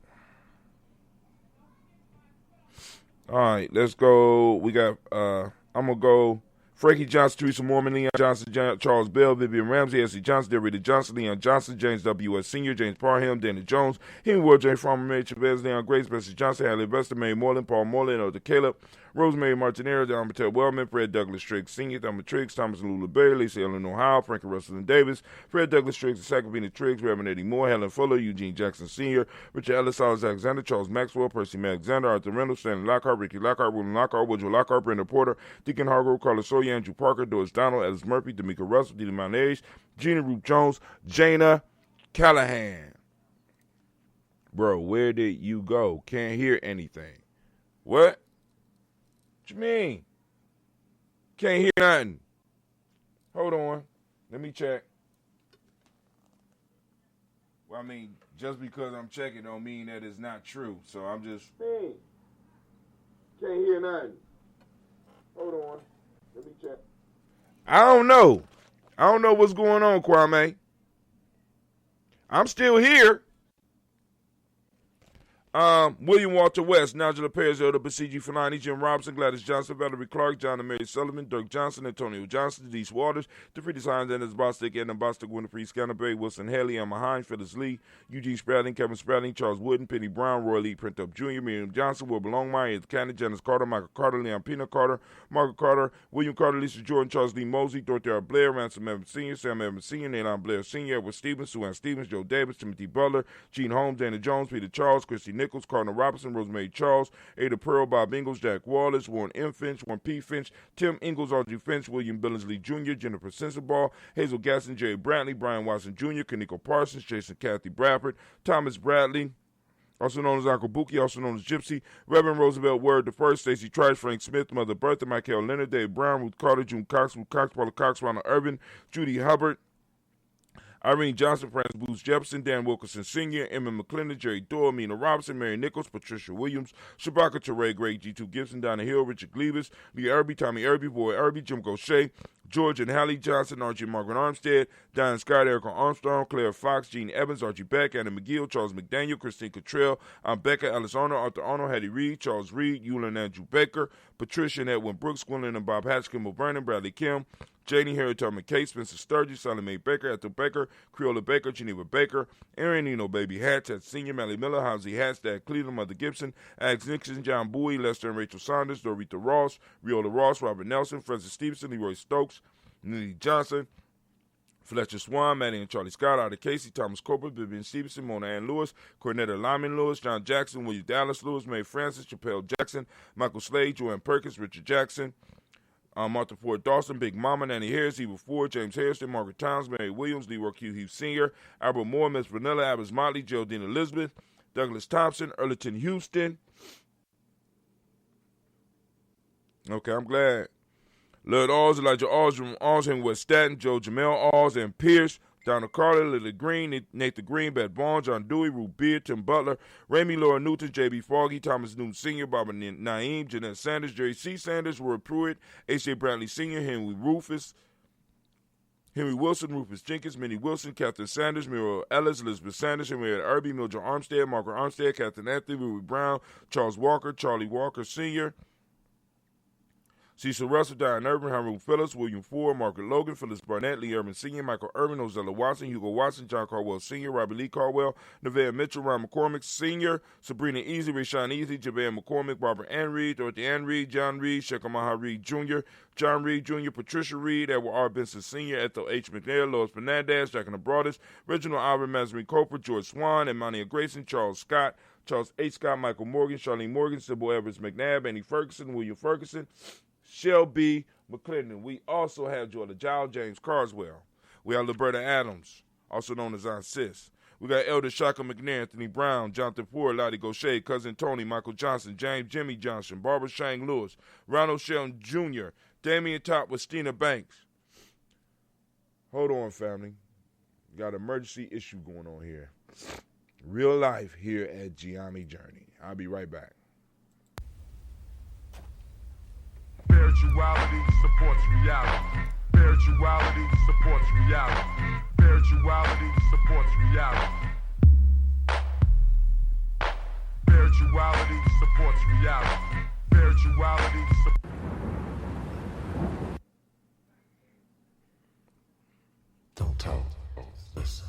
All right, let's go. We got, I'm going to go Frankie Johnson, Teresa Mormon, Leon Johnson, Charles Bell, Vivian Ramsey, S.C. Johnson, Derrida Johnson, Leon Johnson, James W.S. Sr., James Parham, Danny Jones, Henry Ward, James Farmer, Mary Chavez, Leon Grace, Bessie Johnson, Hallie Vester, Mary Moreland, Paul Moreland, Elder Caleb, Rosemary Martinero, Don Mattel Wellman, Fred Douglas Triggs Sr., Thelma Triggs, Thomas Lula Berry, Lisa Eleanor Howe, Frankie Russell and Davis, Fred Douglas Triggs, Sacramento Triggs, Reverend Eddie Moore, Helen Fuller, Eugene Jackson Sr., Richard Ellis, Alexander, Charles Maxwell, Percy Alexander, Arthur Reynolds, Stanley Lockhart, Ricky Lockhart, William Lockhart, Woodrow Lockhart, Brenda Porter, Deacon Hargrove, Carlos Sawyer, Andrew Parker, Doris Donald, Ellis Murphy, D'Amica Russell, Didi Monage, Gina Ruth Jones, Jana Callahan. Bro, where did you go? Can't hear anything. What you mean? Can't hear nothing. Hold on. Let me check. Well, I mean, just because I'm checking don't mean that it's not true. So I'm just, hey, can't hear nothing. Hold on. Let me check. I don't know. I don't know what's going on, Kwame. I'm still here. William Walter West, Nigel Perez, Elder Basiji Fanani, Jim Robinson, Gladys Johnson, Valerie Clark, John and Mary Sullivan, Dirk Johnson, Antonio Johnson, Denise Waters, DeFritis Hines, Dennis Bostic, Edna Bostic, Winifred Scanterbury, Wilson Haley, Emma Hines, Phyllis Lee, Eugene Spradling, Kevin Spradling, Charles Wooden, Penny Brown, Roy Lee Printup Jr., Miriam Johnson, Wilbur Longmire, Ed Cannon, Janice Carter, Michael Carter, Leon Pina Carter, Margaret Carter, William Carter, Lisa Jordan, Charles Lee Mosey, Dorothy R. Blair, Ransom Evans Sr., Sam Evans Sr., Nayland Blair Sr., Edward Stevens, Sue Ann Stevens, Joe Davis, Timothy Butler, Gene Holmes, Dana Jones, Peter Charles, Christy Nichols, Cardinal Robinson, Rosemary Charles, Ada Pearl, Bob Ingalls, Jack Wallace, Warren M. Finch, Warren P. Finch, Tim Ingalls, Audrey Finch, William Billingsley Jr., Jennifer Sensabaugh, Hazel Gasson, Jerry Brantley, Brian Watson Jr., Kaniko Parsons, Jason Kathy Bradford, Thomas Bradley, also known as Uncle Buki, also known as Gypsy, Reverend Roosevelt Word I, Stacey Trice, Frank Smith, Mother Bertha, Michael Leonard, Dave Brown, Ruth Carter, June Cox, Ruth Cox, Paula Cox, Ronald Irvin, Judy Hubbard, Irene Johnson, Francis Booth Jefferson, Dan Wilkerson Sr., Emma McClendon, Jerry Doyle, Mina Robinson, Mary Nichols, Patricia Williams, Shabaka Teray, Greg G2 Gibson, Donna Hill, Richard Glebus, Lee Irby, Tommy Irby, Boy Irby, Jim Gaucher, George and Hallie Johnson, Archie Margaret Armstead, Diane Scott, Erica Armstrong, Claire Fox, Gene Evans, Archie Beck, Anna McGill, Charles McDaniel, Christine Cottrell, Becca, Alice Arnold, Arthur Arnold, Hattie Reed, Charles Reed, Eula and Andrew Baker, Patricia and Edwin Brooks, Gwendolyn and Bob Hatch, Kimball Vernon, Bradley Kim, Janie Harry Tubman Case, Spencer Sturgis, Sally Mae Baker, Ethel Baker, Creola Baker, Geneva Baker, Aaron Eno Baby Hatch, Senior, Mally Miller, Housie Hatch, Dad Cleveland, Mother Gibson, Alex Nixon, John Bowie, Lester and Rachel Saunders, Dorita Ross, Riola Ross, Robert Nelson, Francis Stevenson, Leroy Stokes, Nitty Johnson, Fletcher Swan, Maddie and Charlie Scott, Ida Casey, Thomas Cooper, Vivian Stevenson, Mona Ann Lewis, Cornetta Lyman Lewis, John Jackson, William Dallas Lewis, Mae Francis, Chappelle Jackson, Michael Slade, Joanne Perkins, Richard Jackson, Martha Ford Dawson, Big Mama, Nanny Harris, Eva Ford, James Harrison, Margaret Towns, Mary Williams, Leroy Q. Hughes Sr., Albert Moore, Miss Vanilla, Abbas Motley, Geraldine Elizabeth, Douglas Thompson, Erliton Houston. Okay, I'm glad. Lord Alls, Elijah Alls, Henry West Staten, Joe Jamel Alls, and Pierce. Donald Carter, Lily Green, Nathan Green, Beth Vaughn, John Dewey, Ruth Beard, Tim Butler, Ramey Laura Newton, J.B. Foggy, Thomas Newton Sr., Barbara Naeem, Jeanette Sanders, Jerry C. Sanders, Roy Pruitt, A.J. Bradley Sr., Henry Wilson, Rufus Jenkins, Minnie Wilson, Catherine Sanders, Muriel Ellis, Elizabeth Sanders, Henrietta Irby, Mildred Armstead, Margaret Armstead, Catherine Anthony, Ruby Brown, Charles Walker, Charlie Walker Sr., Cecil Russell, Diane Irvin, Henry Phillips, William Ford, Margaret Logan, Phyllis Barnett, Lee Irvin Sr., Michael Irvin, Ozella Watson, Hugo Watson, John Caldwell Sr., Robbie Lee Caldwell, Nevaeh Mitchell, Ron McCormick Sr., Sabrina Easy, Rashawn Easy, Javon McCormick, Barbara Ann Reed, Dorothy Ann Reed, John Reed, Shekamaha Reed Jr., John Reed Jr., Patricia Reed, Edward R. Benson Sr., Ethel H. McNair, Lois Fernandez, Jack and the Broadest, Reginald Alvin, Mazarine Coper, George Swan, Emmanuel Grayson, Charles Scott, Charles H. Scott, Michael Morgan, Charlene Morgan, Sybil Evans McNabb, Annie Ferguson, William Ferguson, Shelby McClendon. We also have Jordan Giles, James Carswell. We have Liberta Adams, also known as Aunt Sis. We got Elder Shaka McNair, Anthony Brown, Jonathan Ford, Lottie Gaucher, Cousin Tony, Michael Johnson, James Jimmy Johnson, Barbara Shang Lewis, Ronald Shelton Jr., Damian Top with Stina Banks. Hold on, family. Got an emergency issue going on here. Real life here at Gye-Nyame Journey. I'll be right back. Spirituality supports reality. Spirituality supports reality. Spirituality supports reality. Spirituality supports reality. Spirituality supports. Don't talk, listen.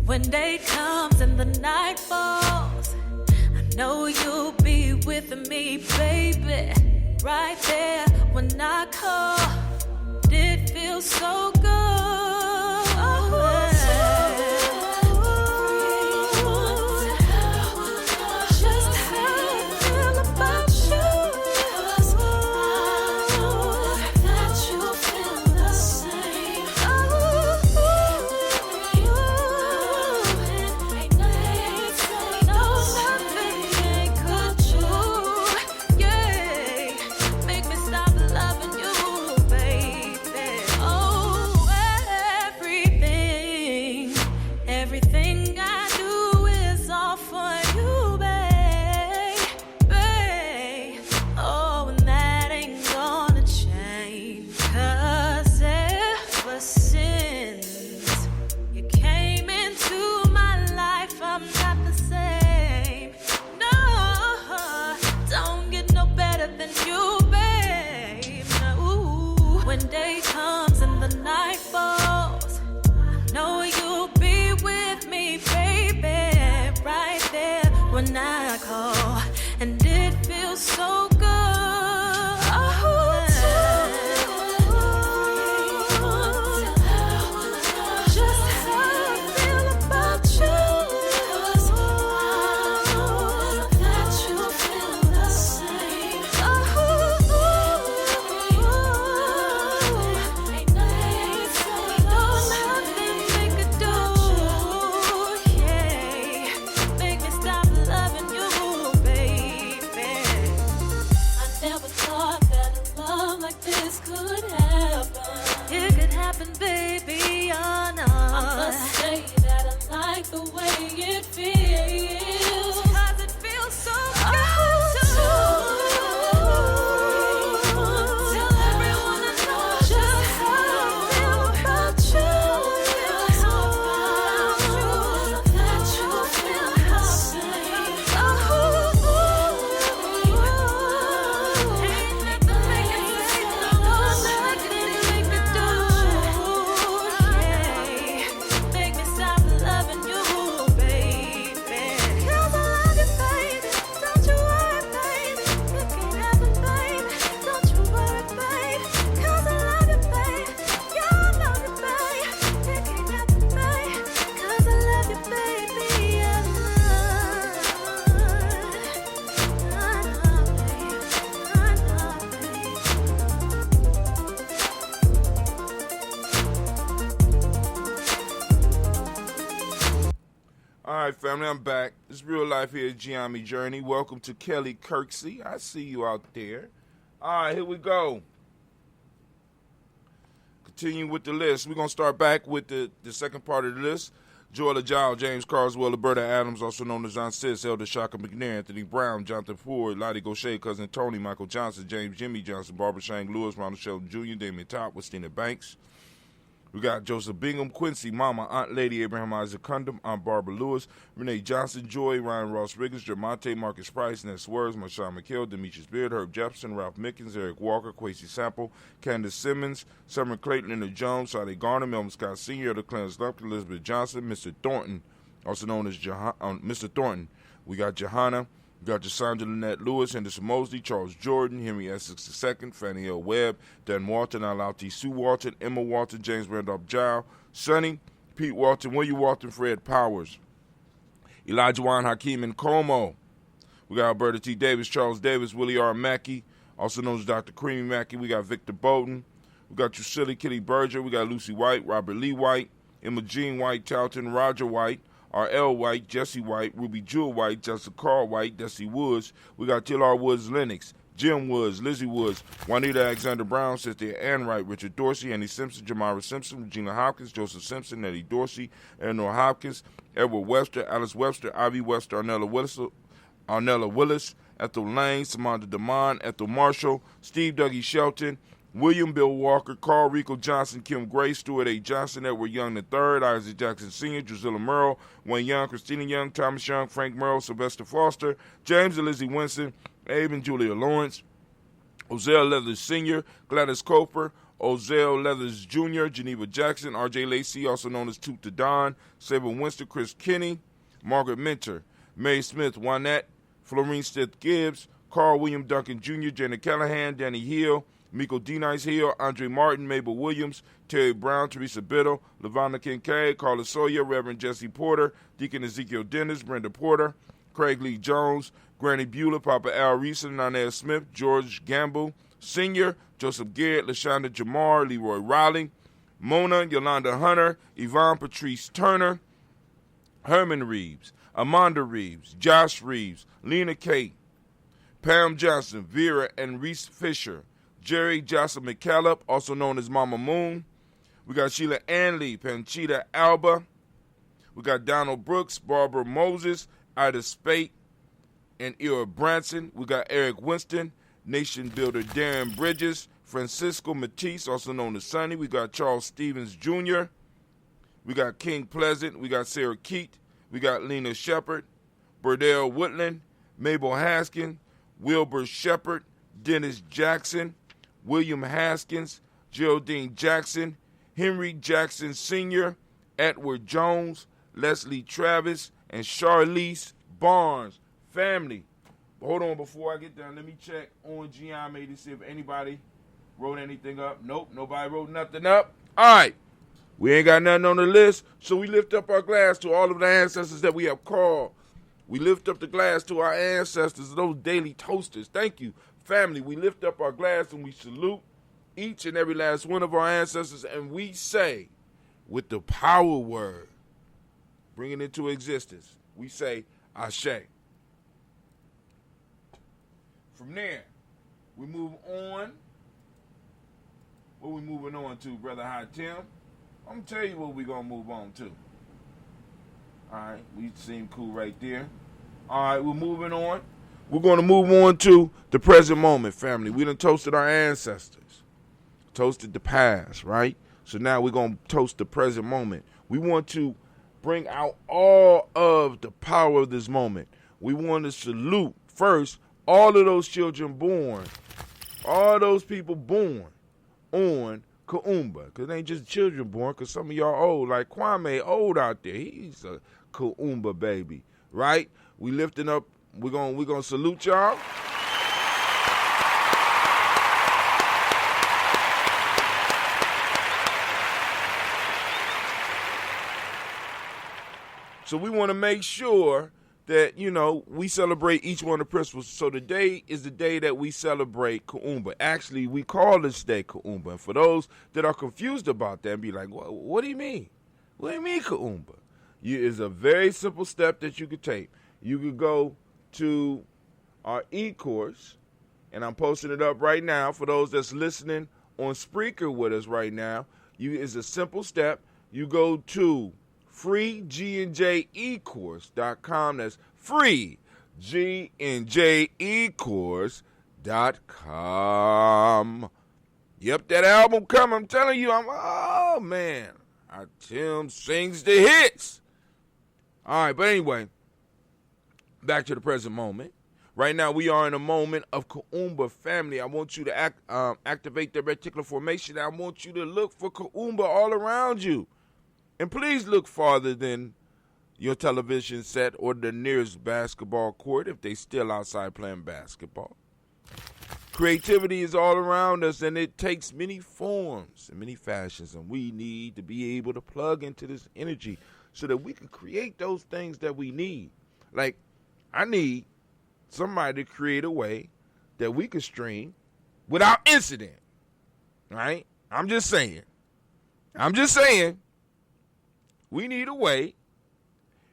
When day comes and the night falls, I know you'll be with me, baby. Right there when I call, it feels so good. Love right, family, I'm back. It's real life here at Gye-Nyame Journey. Welcome to Kelly Kirksey. I see you out there. All right, here we go. Continue with the list. We're going to start back with the second part of the list. Joel Giles, James Carswell, Alberta Adams, also known as John Sis, Elder Shaka McNair, Anthony Brown, Jonathan Ford, Lottie Gaucher, Cousin Tony, Michael Johnson, James Jimmy Johnson, Barbara Shang Lewis, Ronald Sheldon Jr., Damien Top, Westina Banks. We got Joseph Bingham, Quincy, Mama, Aunt Lady, Abraham Isaac Cundum, Aunt Barbara Lewis, Renee Johnson, Joy, Ryan Ross Riggins, Jermonte, Marcus Price, Ness Swerves, Marshawn McHale, Demetrius Beard, Herb Jefferson, Ralph Mickens, Eric Walker, Quasi Sample, Candace Simmons, Summer Clayton, Leonard Jones, Sade Garner, Melvin Scott Sr., the Clarence Lumpkin, Elizabeth Johnson, Mr. Thornton, also known as Mr. Thornton. We got Johanna. We got Jasandra Lynette Lewis, Henderson Mosley, Charles Jordan, Henry Essex II, Fannie L. Webb, Dan Walton, Alauti Sue Walton, Emma Walton, James Randolph Giles, Sonny, Pete Walton, William Walton, Fred Powers, Elijah Juan Hakeem and Como. We got Alberta T. Davis, Charles Davis, Willie R. Mackey, also known as Dr. Creamy Mackey. We got Victor Bowden. We got Drusilla Kitty Berger. We got Lucy White, Robert Lee White, Emma Jean White, Talton Roger White, R.L. White, Jesse White, Ruby Jewel White, Jessica Carl White, Desi Woods. We got T.L.R. Woods Lennox, Jim Woods, Lizzie Woods, Juanita Alexander Brown, Cynthia Ann Wright, Richard Dorsey, Annie Simpson, Jamara Simpson, Regina Hopkins, Joseph Simpson, Eddie Dorsey, Eleanor Hopkins, Edward Webster, Alice Webster, Ivy Webster, Arnella Willis, Ethel Lane, Samantha DeMond, Ethel Marshall, Steve Dougie Shelton, William Bill Walker, Carl Rico Johnson, Kim Gray, Stuart A. Johnson, Edward Young III, Isaac Jackson Sr., Drusilla Merle, Wayne Young, Christina Young, Thomas Young, Frank Merle, Sylvester Foster, James and Lizzie Winston, Abe and Julia Lawrence, Ozell Leathers Sr., Gladys Coper, Ozell Leathers Jr., Geneva Jackson, R.J. Lacey, also known as Toot the Don, Sabre Winston, Chris Kinney, Margaret Minter, Mary Smith, Juanette, Florine Stith Gibbs, Carl William Duncan Jr., Janet Callahan, Danny Hill, Miko D. Nice Hill, Andre Martin, Mabel Williams, Terry Brown, Teresa Biddle, Lavonna Kincaid, Carla Sawyer, Reverend Jesse Porter, Deacon Ezekiel Dennis, Brenda Porter, Craig Lee Jones, Granny Bueller, Papa Al Reeson, Nanette Smith, George Gamble, Sr., Joseph Garrett, LaShonda Jamar, Leroy Riley, Mona, Yolanda Hunter, Yvonne Patrice Turner, Herman Reeves, Amanda Reeves, Josh Reeves, Lena Kate, Pam Johnson, Vera and Reese Fisher, Jerry Jocelyn McCallum, also known as Mama Moon. We got Sheila Anley, Panchita Alba. We got Donald Brooks, Barbara Moses, Ida Spate, and Ira Branson. We got Eric Winston, Nation Builder Darren Bridges, Francisco Matisse, also known as Sonny. We got Charles Stevens Jr. We got King Pleasant. We got Sarah Keat. We got Lena Shepard, Burdell Woodland, Mabel Haskin, Wilbur Shepard, Dennis Jackson, William Haskins, Geraldine Jackson, Henry Jackson Sr., Edward Jones, Leslie Travis, and Charlize Barnes. Family, hold on before I get done. Let me check on Gye-Nyame to see if anybody wrote anything up. Nope, nobody wrote nothing up. All right, we ain't got nothing on the list, so we lift up our glass to all of the ancestors that we have called. We lift up the glass to our ancestors, those daily toasters. Thank you. Family, we lift up our glass and we salute each and every last one of our ancestors, and we say, with the power word, bring it into existence, we say, Ashe. From there, we move on. What we moving on to, Brother High Tim? I'm going to tell you what we're going to move on to. All right, we seem cool right there. All right, we're moving on. We're going to move on to the present moment, family. We done toasted our ancestors, toasted the past, right? So now we're going to toast the present moment. We want to bring out all of the power of this moment. We want to salute, first, all of those children born, all those people born on Kuumba. Because it ain't just children born, because some of y'all old, like Kwame old out there. He's a Kuumba baby, right? We lifting up. We're gonna salute y'all. So we want to make sure that, you know, we celebrate each one of the principles. So today is the day that we celebrate Kuumba. Actually, we call this day Kuumba. And for those that are confused about that and be like, what do you mean? What do you mean Kuumba? It's a very simple step that you could take. You could go to our e-course, and I'm posting it up right now for those that's listening on Spreaker with us right now. It's a simple step. You go to freegnjecourse.com. That's freegnjecourse.com. Yep, that album coming. I'm telling you, oh man, Tim sings the hits. All right, but anyway, back to the present moment. Right now, we are in a moment of Kuumba family. I want you to activate the reticular formation. I want you to look for Kuumba all around you. And please look farther than your television set or the nearest basketball court if they still outside playing basketball. Creativity is all around us, and it takes many forms and many fashions, and we need to be able to plug into this energy so that we can create those things that we need. Like, I need somebody to create a way that we can stream without incident, right? I'm just saying, we need a way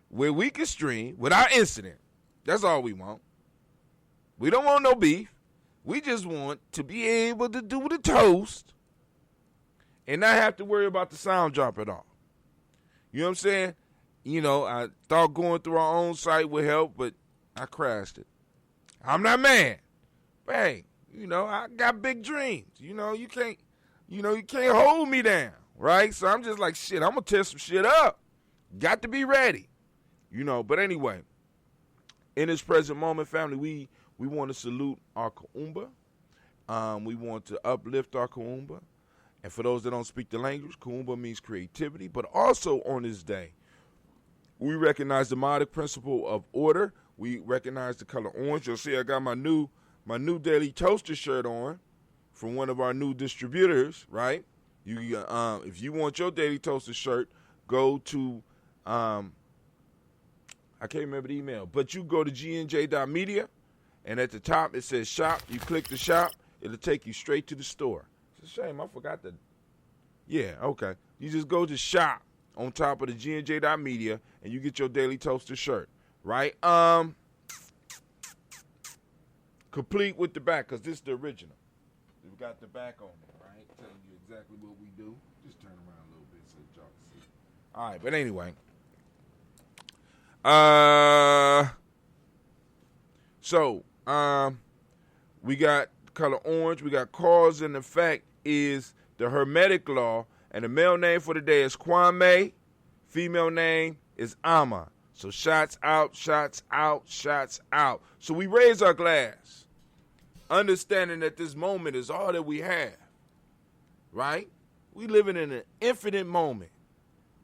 where we can stream without incident. That's all we want. We don't want no beef. We just want to be able to do the toast and not have to worry about the sound drop at all. You know what I'm saying? You know, I thought going through our own site would help, but I crashed it. I'm not mad. But hey, you know, I got big dreams. You can't hold me down, right? So I'm just like, shit, I'm going to tear some shit up. Got to be ready. But anyway, in this present moment, family, we want to salute our Kuumba. We want to uplift our Kuumba. And for those that don't speak the language, Kuumba means creativity. But also on this day, we recognize the Modic principle of order. We recognize the color orange. You'll see I got my new Daily Toaster shirt on from one of our new distributors, right? If you want your Daily Toaster shirt, go to I can't remember the email, but you go to gynj.media, and at the top it says shop. You click the shop, it'll take you straight to the store. It's a shame I forgot that. Yeah, okay. You just go to shop on top of the gynj.media, and you get your Daily Toaster shirt, right? Complete with the back, because this is the original. We've got the back on it, right? Telling you exactly what we do. Just turn around a little bit so y'all can see. All right, but anyway. We got color orange. We got cause and effect is the Hermetic law, and the male name for the day is Kwame. Female name is Ama. So shots out, shots out, shots out. So we raise our glass, understanding that this moment is all that we have, right? We living in an infinite moment,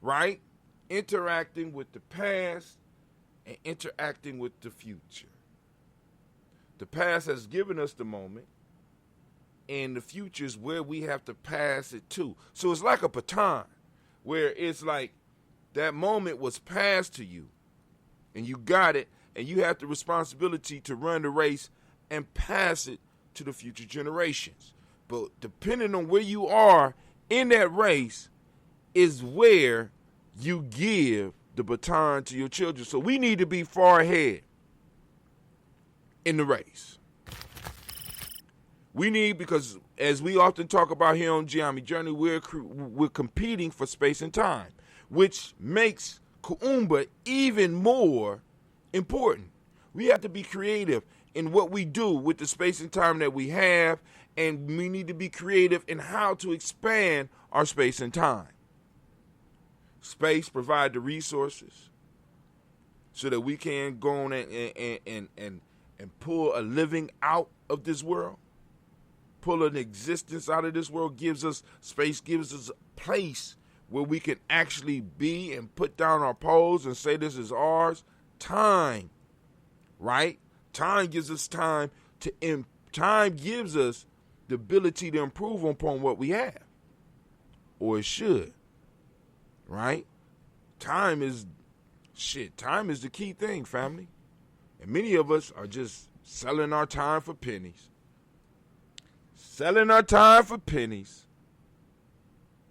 right? Interacting with the past and interacting with the future. The past has given us the moment, and the future is where we have to pass it to. So it's like a baton, where it's like that moment was passed to you, and you got it, and you have the responsibility to run the race and pass it to the future generations. But depending on where you are in that race is where you give the baton to your children. So we need to be far ahead in the race. We need, because as we often talk about here on Gye-Nyame Journey, we're competing for space and time, which makes Kuumba even more important. We have to be creative in what we do with the space and time that we have, and we need to be creative in how to expand our space and time. Space provide the resources so that we can go on and pull a living out of this world, pull an existence out of this world. Space gives us a place where we can actually be and put down our poles and say this is ours. Time, right? Time gives us time gives us the ability to improve upon what we have, or it should, right? Time is the key thing, family. And many of us are just selling our time for pennies.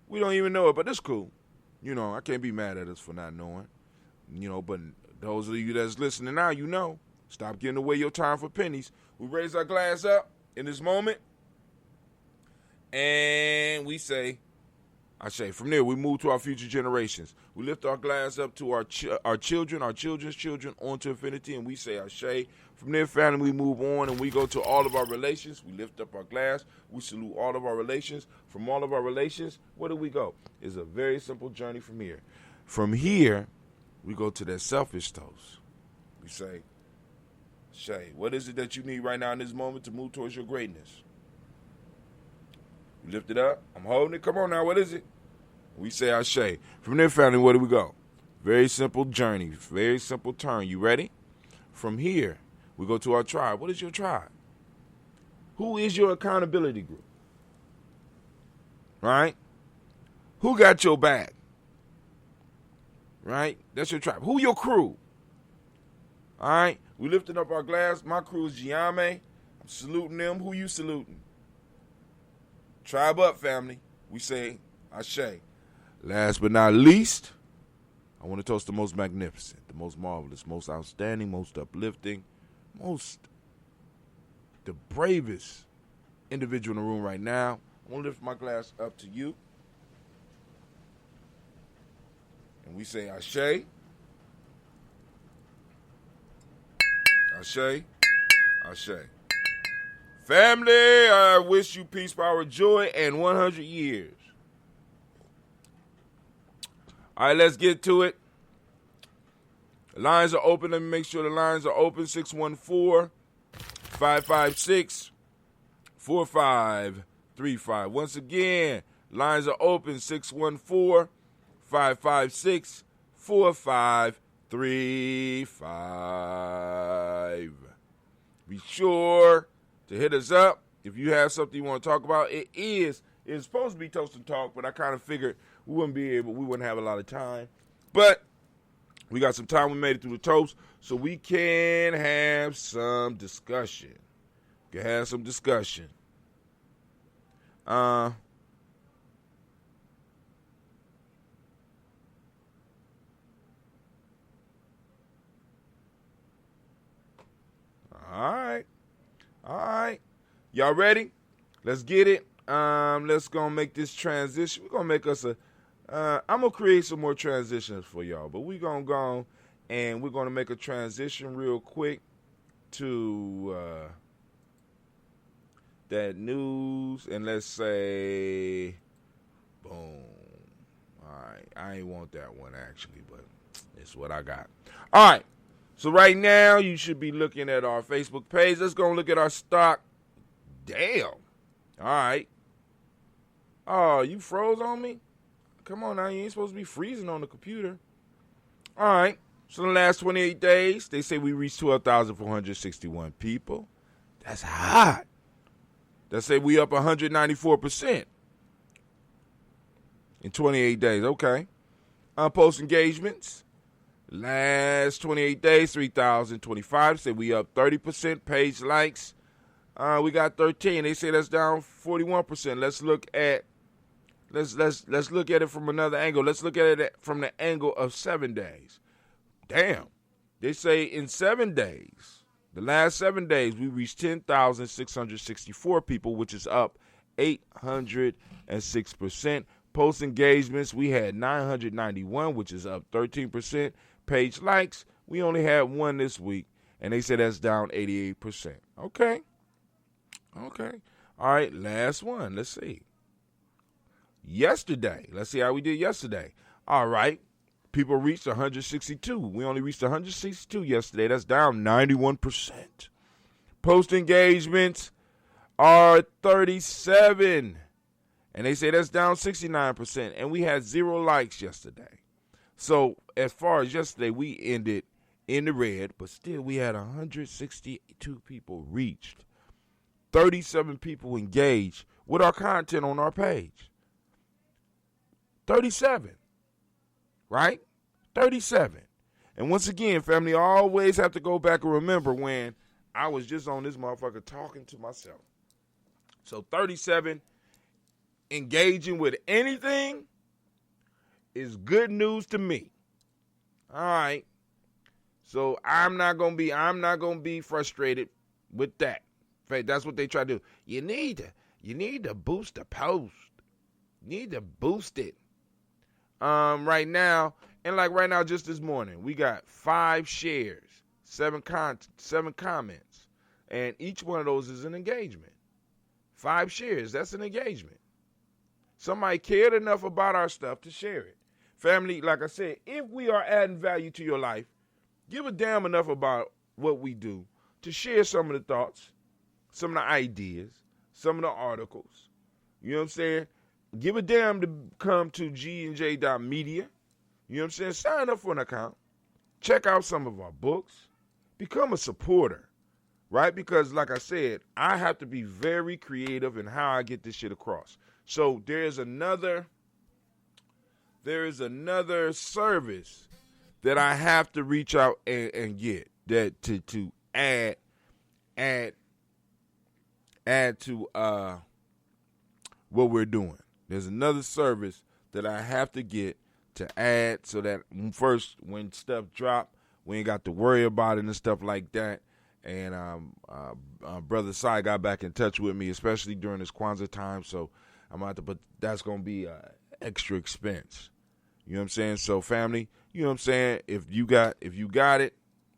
We don't even know it, but it's cool. I can't be mad at us for not knowing. But those of you that's listening now, stop giving away your time for pennies. We raise our glass up in this moment, and we say, Ashe. From there, we move to our future generations. We lift our glass up to our children, our children's children, on to infinity, and we say Ashe. From there, family, we move on, and we go to all of our relations. We lift up our glass. We salute all of our relations. From all of our relations, where do we go? It's a very simple journey from here. From here, we go to that selfish toast. We say, Ashe, what is it that you need right now in this moment to move towards your greatness? You lift it up. I'm holding it. Come on now. What is it? We say Ashe. From there, family, where do we go? Very simple journey. Very simple turn. You ready? From here, we go to our tribe. What is your tribe? Who is your accountability group? Right? Who got your back? Right? That's your tribe. Who your crew? All right? We lifting up our glass. My crew is Gye-Nyame. I'm saluting them. Who you saluting? Tribe up, family. We say Ashe. Last but not least, I want to toast the most magnificent, the most marvelous, most outstanding, most uplifting, the bravest individual in the room right now. I want to lift my glass up to you. And we say Ashe. Ashe. Ashe. Family, I wish you peace, power, joy, and 100 years. All right, let's get to it. The lines are open. Let me make sure the lines are open. 614-556-4535. Once again, lines are open. 614-556-4535. Be sure to hit us up if you have something you want to talk about. It's supposed to be Toast and Talk, but I kind of figured we wouldn't have a lot of time. But we got some time. We made it through the toast, so we can have some discussion. All right. Y'all ready? Let's get it. Let's go make this transition. We're going to make us I'm going to create some more transitions for y'all, but we're going to go and we're going to make a transition real quick to that news, and let's say, boom. All right. I ain't want that one, actually, but it's what I got. All right. So right now, you should be looking at our Facebook page. Let's go and look at our stock. Damn. All right. Oh, you froze on me? Come on now. You ain't supposed to be freezing on the computer. All right. So in the last 28 days, they say we reached 12,461 people. That's hot. They say we up 194% in 28 days. Okay. Post engagements. Last 28 days, 3,025. Say we up 30%. Page likes, we got 13. They say that's down 41%. Let's look at it from another angle. Let's look at it from the angle of 7 days. Damn. They say in 7 days, the last 7 days, we reached 10,664 people, which is up 806%. Post engagements, we had 991, which is up 13%. Page likes, we only had 1 this week, and they say that's down 88%. Okay. All right, last one. Let's see. Yesterday, let's see how we did yesterday. All right, people reached 162. We only reached 162 yesterday. That's down 91%. Post engagements are 37, and they say that's down 69%, and we had 0 likes yesterday. So as far as yesterday, we ended in the red, but still we had 162 people reached, 37 people engaged with our content on our page. 37, right? 37. And once again, family, I always have to go back and remember when I was just on this motherfucker talking to myself. So 37, engaging with anything is good news to me. All right. So I'm not gonna be frustrated with that. In fact, that's what they try to do. You need to boost the post. You need to boost it. Right now, just this morning, we got 5 shares, 7 comments, and each one of those is an engagement. 5 shares, that's an engagement. Somebody cared enough about our stuff to share it. Family, like I said, if we are adding value to your life, give a damn enough about what we do to share some of the thoughts, some of the ideas, some of the articles. You know what I'm saying? Give a damn to come to gnj.media. You know what I'm saying? Sign up for an account. Check out some of our books. Become a supporter, right? Because like I said, I have to be very creative in how I get this shit across. So there is another service that I have to reach out and get that to add to what we're doing. There's another service that I have to get to add so that first, when stuff drop, we ain't got to worry about it and stuff like that. And Brother Sai got back in touch with me, especially during this Kwanzaa time. So I'm about to, but that's gonna be extra expense. You know what I'm saying? So family, you know what I'm saying? If you got it,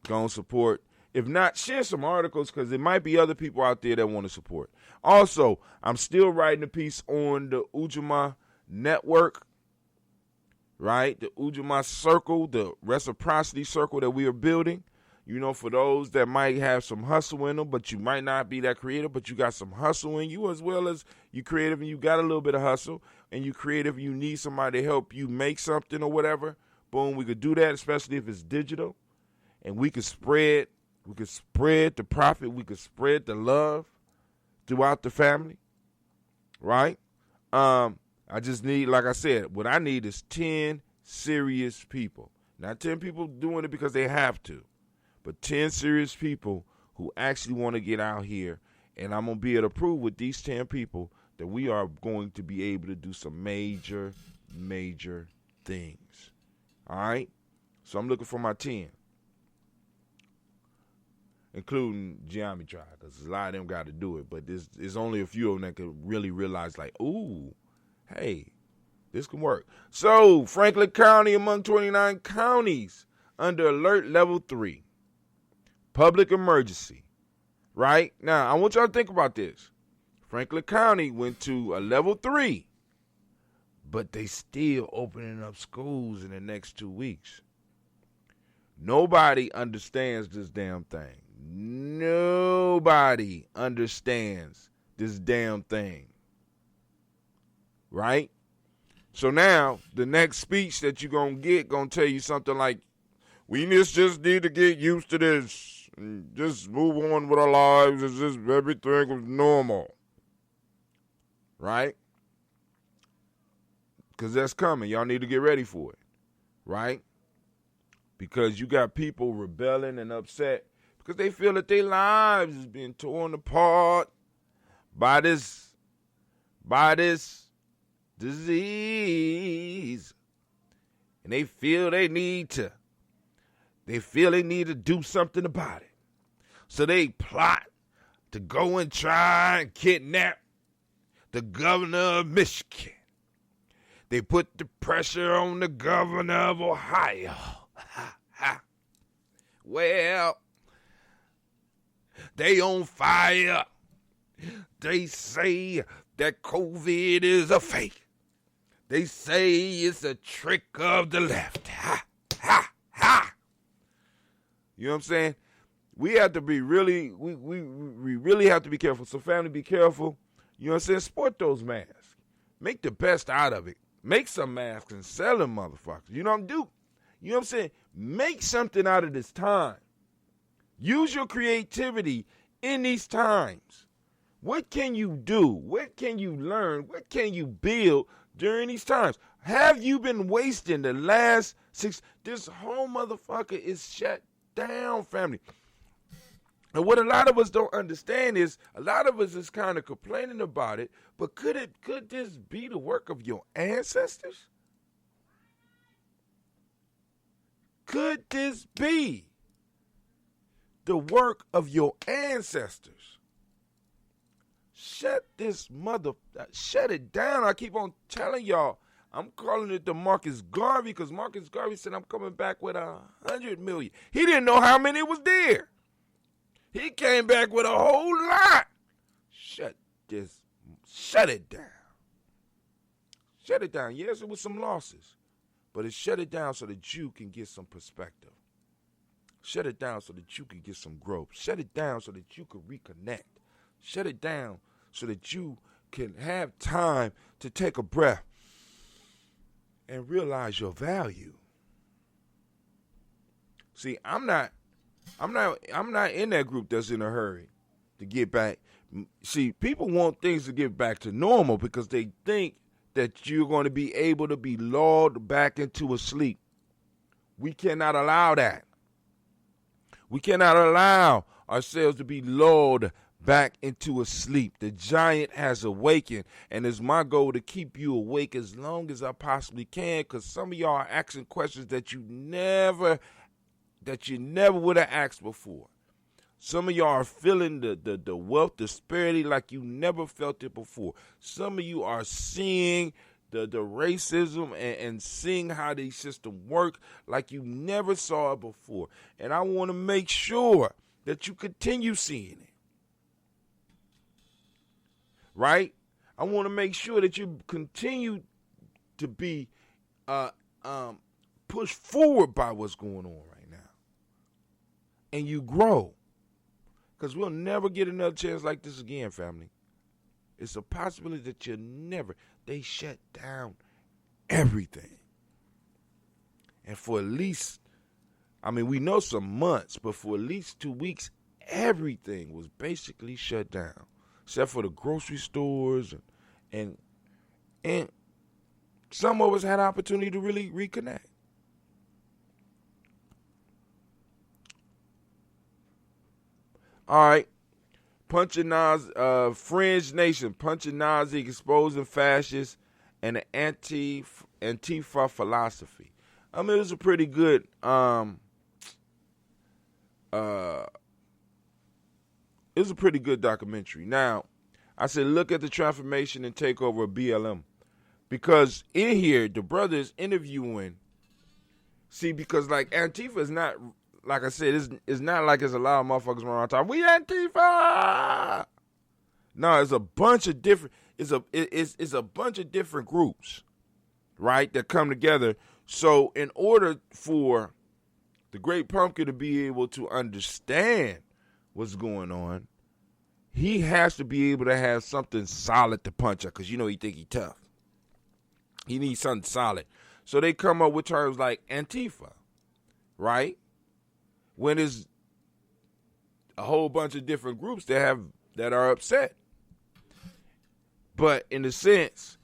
go and support. If not, share some articles because there might be other people out there that want to support. Also, I'm still writing a piece on the Ujamaa network, right? The Ujamaa circle, the reciprocity circle that we are building. You know, for those that might have some hustle in them, but you might not be that creative, but you got some hustle in you, as well as you creative and you got a little bit of hustle, and you creative, you need somebody to help you make something or whatever. Boom, we could do that, especially if it's digital. And we could spread the profit, we could spread the love throughout the family, right? I just need, like I said, what I need is 10 serious people. Not 10 people doing it because they have to, but 10 serious people who actually want to get out here. And I'm going to be able to prove with these 10 people that we are going to be able to do some major, major things. All right? So I'm looking for my 10. Including Gye-Nyame tribe, because a lot of them got to do it. But there's only a few of them that could really realize, like, ooh, hey, this can work. So, Franklin County among 29 counties under alert level 3. Public emergency. Right? Now, I want y'all to think about this. Franklin County went to a level 3, but they still opening up schools in the next 2 weeks. Nobody understands this damn thing. Nobody understands this damn thing. Right? So now, the next speech that you're going to get going to tell you something like, we just need to get used to this and just move on with our lives as if everything was normal. Right? Because that's coming. Y'all need to get ready for it. Right? Because you got people rebelling and upset because they feel that their lives is being torn apart by this disease. And they feel they need to do something about it. So they plot to go and try and kidnap the governor of Michigan. They put the pressure on the governor of Ohio. Well, they on fire. They say that COVID is a fake. They say it's a trick of the left. Ha, ha, ha. You know what I'm saying? We have to be really, we really have to be careful. So family, be careful. You know what I'm saying? Sport those masks. Make the best out of it. Make some masks and sell them motherfuckers. You know what I'm doing? You know what I'm saying? Make something out of this time. Use your creativity in these times. What can you do? What can you learn? What can you build during these times? Have you been wasting the last 6? This whole motherfucker is shut down, family. And what a lot of us don't understand is a lot of us is kind of complaining about it, but could this be the work of your ancestors? Could this be the work of your ancestors? Shut it down. I keep on telling y'all, I'm calling it the Marcus Garvey because Marcus Garvey said I'm coming back with 100 million. He didn't know how many was there. He came back with a whole lot. Shut it down. Shut it down. Yes, it was some losses, but it shut it down so that you can get some perspective. Shut it down so that you can get some growth. Shut it down so that you can reconnect. Shut it down so that you can have time to take a breath and realize your value. See, I'm not in that group that's in a hurry to get back. See, people want things to get back to normal because they think that you're going to be able to be lulled back into a sleep. We cannot allow that. We cannot allow ourselves to be lulled back into a sleep. The giant has awakened, and it's my goal to keep you awake as long as I possibly can, because some of y'all are asking questions that you never would have asked before. Some of y'all are feeling the wealth disparity like you never felt it before. Some of you are seeing the racism and seeing how these systems work like you never saw it before. And I want to make sure that you continue seeing it. Right? I want to make sure that you continue to be pushed forward by what's going on right now. And you grow. Because we'll never get another chance like this again, family. It's a possibility that you'll never. They shut down everything. And for at least, we know some months, but for at least 2 weeks, everything was basically shut down. Except for the grocery stores and some of us had an opportunity to really reconnect. All right. Punching Nazi, Fringe Nation, punching Nazi, exposing fascists, and the Antifa philosophy. It was a pretty good documentary. Now, I said look at the transformation and takeover of BLM. Because in here, the brother is interviewing. See, because like Antifa is not, like I said, it's not like it's a lot of motherfuckers around talking, we Antifa! No, it's a bunch of different, it's a bunch of different groups, right, that come together. So in order for the Great Pumpkin to be able to understand what's going on, he has to be able to have something solid to punch at, because he think he tough. He needs something solid. So they come up with terms like Antifa, right? When there's a whole bunch of different groups that are upset. But in a sense,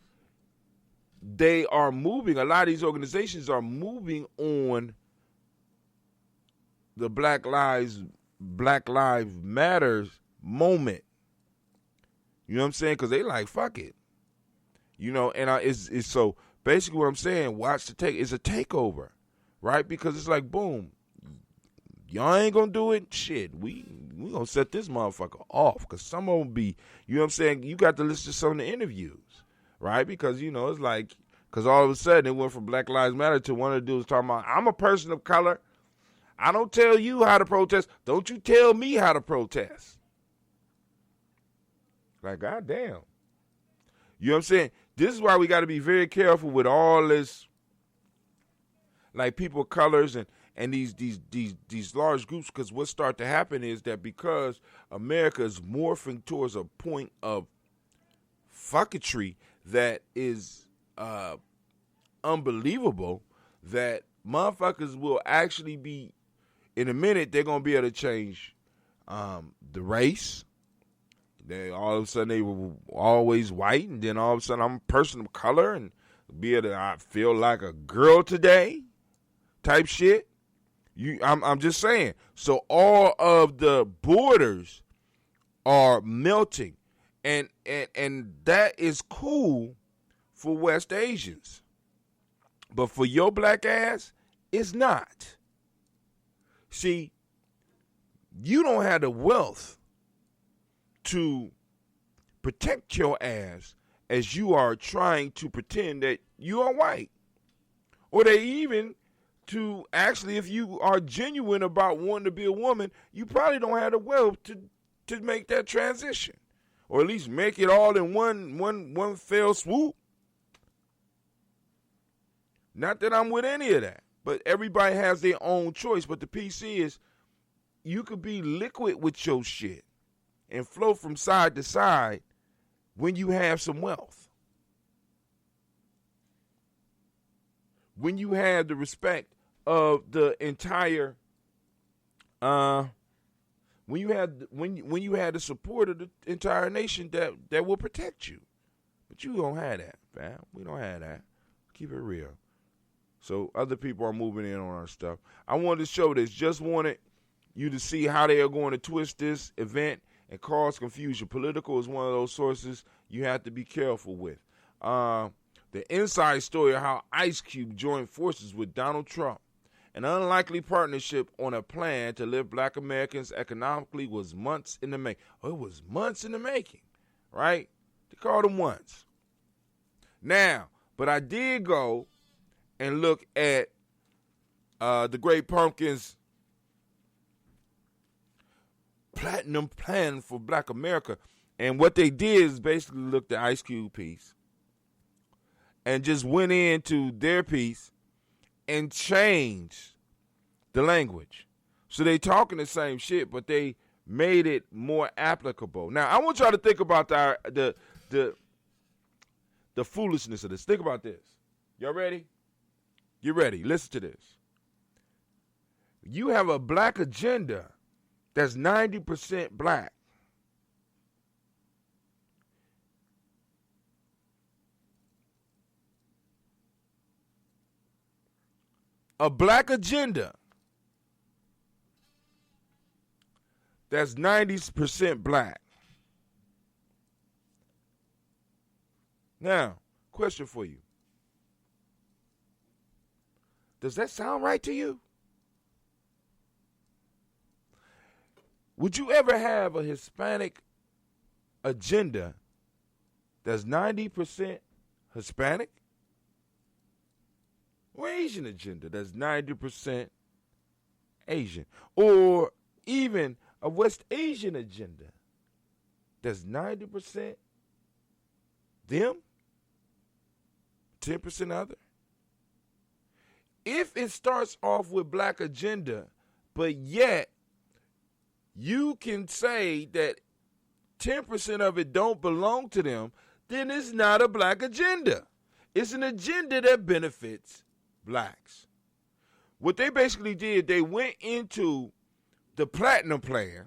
they are moving, a lot of these organizations are moving on the Black Lives Matters moment. You know what I'm saying? Because they like, fuck it. And it's so basically what I'm saying, watch it's a takeover, right? Because it's like, boom, y'all ain't gonna do it, shit, we gonna set this motherfucker off, because some of them be, you know what I'm saying, you got to listen to some of the interviews, right? Because, it's like, because all of a sudden it went from Black Lives Matter to one of the dudes talking about, I'm a person of color, I don't tell you how to protest, don't you tell me how to protest. Like, goddamn. You know what I'm saying? This is why we got to be very careful with all this, like, people of colors and these large groups, because what start to happen is that because America is morphing towards a point of fucketry that is unbelievable, that motherfuckers will actually be, in a minute, they're going to be able to change the race. They all of a sudden they were always white, and then all of a sudden I'm a person of color and be able to, I feel like a girl today type shit. I'm just saying. So all of the borders are melting, and that is cool for West Asians, but for your black ass, it's not. See, you don't have the wealth to protect your ass as you are trying to pretend that you are white. Or they even to actually, if you are genuine about wanting to be a woman, you probably don't have the wealth to make that transition. Or at least make it all in one fell swoop. Not that I'm with any of that, but everybody has their own choice. But the piece is, you could be liquid with your shit and flow from side to side when you have some wealth. When you have the respect of the entire, when you had the support of the entire nation that will protect you. But you don't have that, fam. We don't have that. Keep it real. So other people are moving in on our stuff. I wanted to show this. Just wanted you to see how they are going to twist this event and cause confusion. Political is one of those sources you have to be careful with. The inside story of how Ice Cube joined forces with Donald Trump, an unlikely partnership on a plan to lift black Americans economically, was months in the making. Oh, it was months in the making, right? They called them once. Now, but I did go and look at the Great Pumpkin's platinum plan for black America. And what they did is basically look at Ice Cube piece and just went into their piece and changed the language. So they talking the same shit, but they made it more applicable. Now, I want y'all to think about the foolishness of this. Think about this. Y'all ready? You ready? Listen to this. You have a black agenda that's 90% black. A black agenda that's 90% black. Now, question for you. Does that sound right to you? Would you ever have a Hispanic agenda that's 90% Hispanic? Or Asian agenda that's 90% Asian? Or even a West Asian agenda that's 90% them, 10% other? If it starts off with black agenda, but yet you can say that 10% of it don't belong to them, then it's not a black agenda. It's an agenda that benefits blacks. What they basically did, they went into the platinum plan.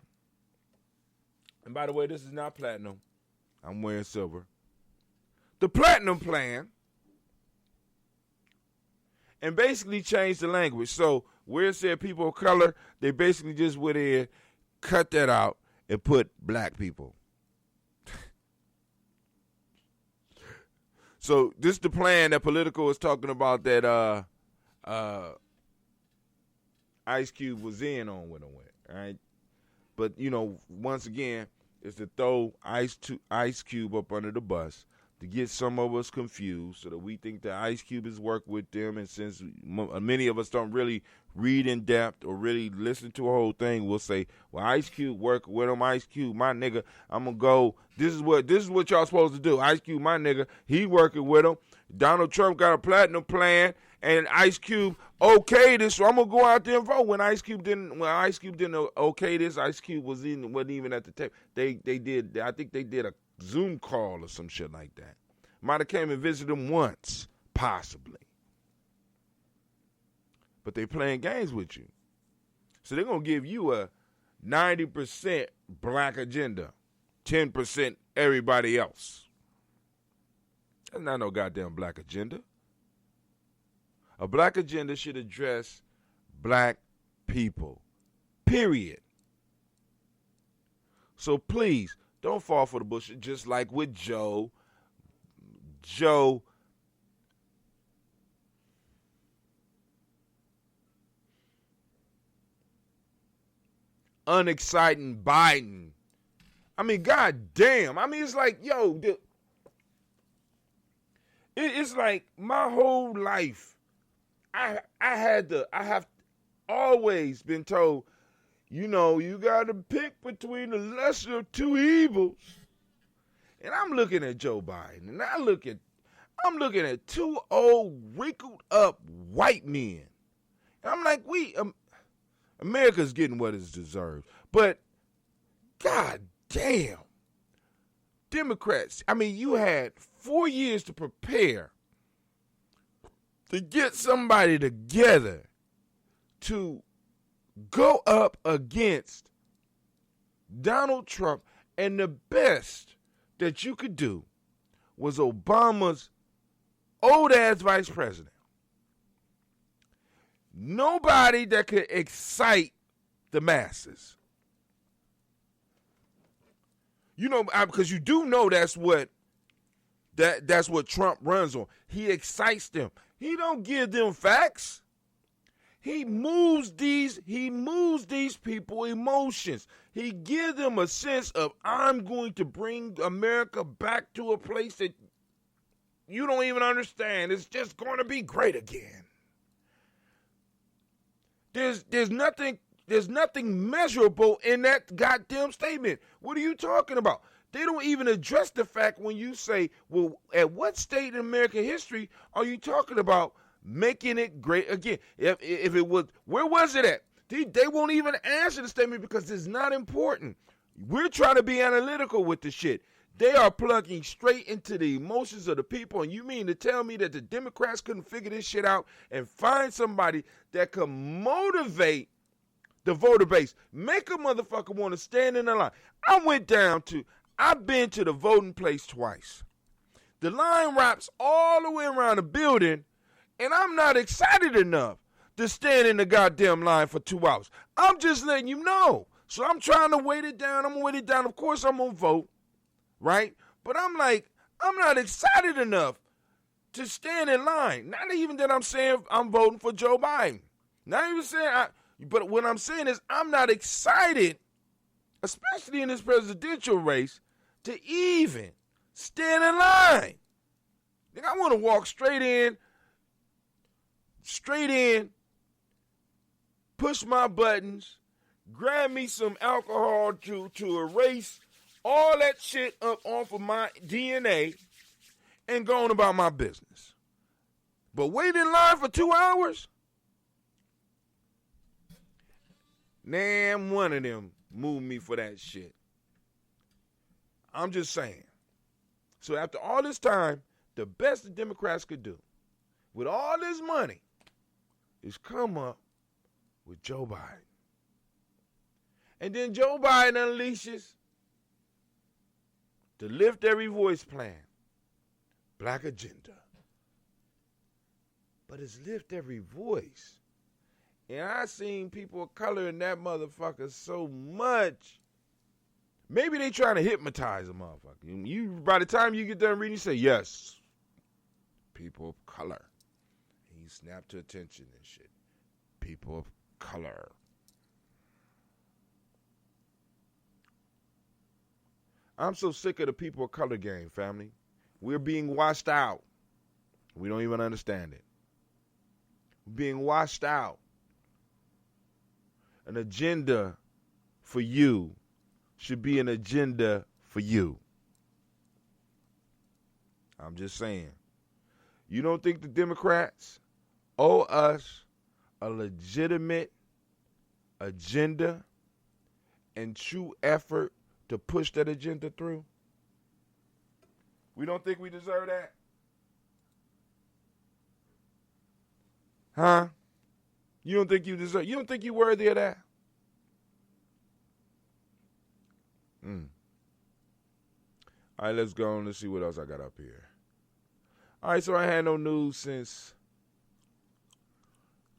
And by the way, this is not platinum. I'm wearing silver. The platinum plan. And basically changed the language. So where it said people of color, they basically just went in, cut that out, and put black people. So this is the plan that Politico is talking about that Ice Cube was in on with him with, right? But, you know, once again, it's to throw Ice Cube up under the bus, to get some of us confused so that we think that Ice Cube has worked with them. And since many of us don't really read in depth or really listen to a whole thing, we'll say, well, Ice Cube worked with him. Ice Cube, my nigga, I'm going to go. This is what y'all supposed to do. Ice Cube, my nigga, he working with him. Donald Trump got a platinum plan, and Ice Cube okayed this, so I'm going to go out there and vote. When Ice Cube didn't okay this, Ice Cube wasn't even at the table. I think they did a Zoom call or some shit like that. Might have came and visited him once, possibly. But they playing games with you. So they're going to give you a 90% black agenda, 10% everybody else. That's not no goddamn black agenda. A black agenda should address black people, period. So please, don't fall for the bullshit, just like with Joe. unexciting Biden. I mean, god damn. I mean, it's like, yo, it's like my whole life, I have always been told, you know, you got to pick between the lesser of two evils. And I'm looking at Joe Biden, and I'm looking at two old, wrinkled up white men. And I'm like, America's getting what it deserves. But, god damn, Democrats, I mean, you had 4 years to prepare to get somebody together to go up against Donald Trump, and the best that you could do was Obama's old-ass vice president. Nobody that could excite the masses. You know, because you do know that's what Trump runs on. He excites them. He don't give them facts. He moves these people emotions. He gives them a sense of, I'm going to bring America back to a place that you don't even understand. It's just going to be great again. There's nothing measurable in that goddamn statement. What are you talking about? They don't even address the fact when you say, well, at what state in American history are you talking about making it great again? If it was, where was it at? They won't even answer the statement because it's not important. We're trying to be analytical with the shit. They are plugging straight into the emotions of the people, and you mean to tell me that the Democrats couldn't figure this shit out and find somebody that could motivate the voter base, make a motherfucker want to stand in the line? I've been to the voting place twice. The line wraps all the way around the building, and I'm not excited enough to stand in the goddamn line for 2 hours. I'm just letting you know. So I'm trying to wait it down. I'm going to wait it down. Of course, I'm going to vote, right? But I'm like, I'm not excited enough to stand in line. Not even that I'm saying I'm voting for Joe Biden. Not even saying but what I'm saying is I'm not excited, especially in this presidential race, to even stand in line. I want to walk straight in, push my buttons, grab me some alcohol to erase all that shit up off of my DNA and go on about my business. But wait in line for 2 hours? Damn, one of them moved me for that shit. I'm just saying. So after all this time, the best the Democrats could do with all this money is come up with Joe Biden. And then Joe Biden unleashes the Lift Every Voice plan, Black Agenda. But it's Lift Every Voice. And I seen people of color in that motherfucker so much. Maybe they trying to hypnotize a motherfucker. You, by the time you get done reading, you say, yes, people of color. And you snap to attention and shit. People of color. I'm so sick of the people of color game, family. We're being washed out. We don't even understand it. We're being washed out. An agenda for you should be an agenda for you. I'm just saying. You don't think the Democrats owe us a legitimate agenda and true effort to push that agenda through? We don't think we deserve that? Huh? You don't think you don't think you're worthy of that? All right, let's go on. Let's see what else I got up here. All right, so I had no news since.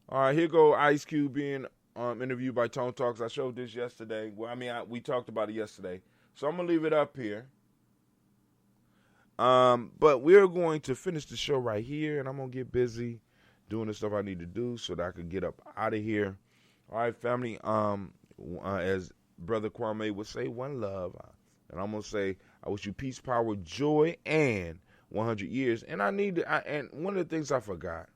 All right, here go Ice Cube being interviewed by Tone Talks. I showed this yesterday. Well, I mean, we talked about it yesterday. So I'm going to leave it up here. But we're going to finish the show right here, and I'm going to get busy doing the stuff I need to do so that I can get up out of here. All right, family. As Brother Kwame would say, one love. And I'm going to say, I wish you peace, power, joy, and 100 years. And and one of the things I forgot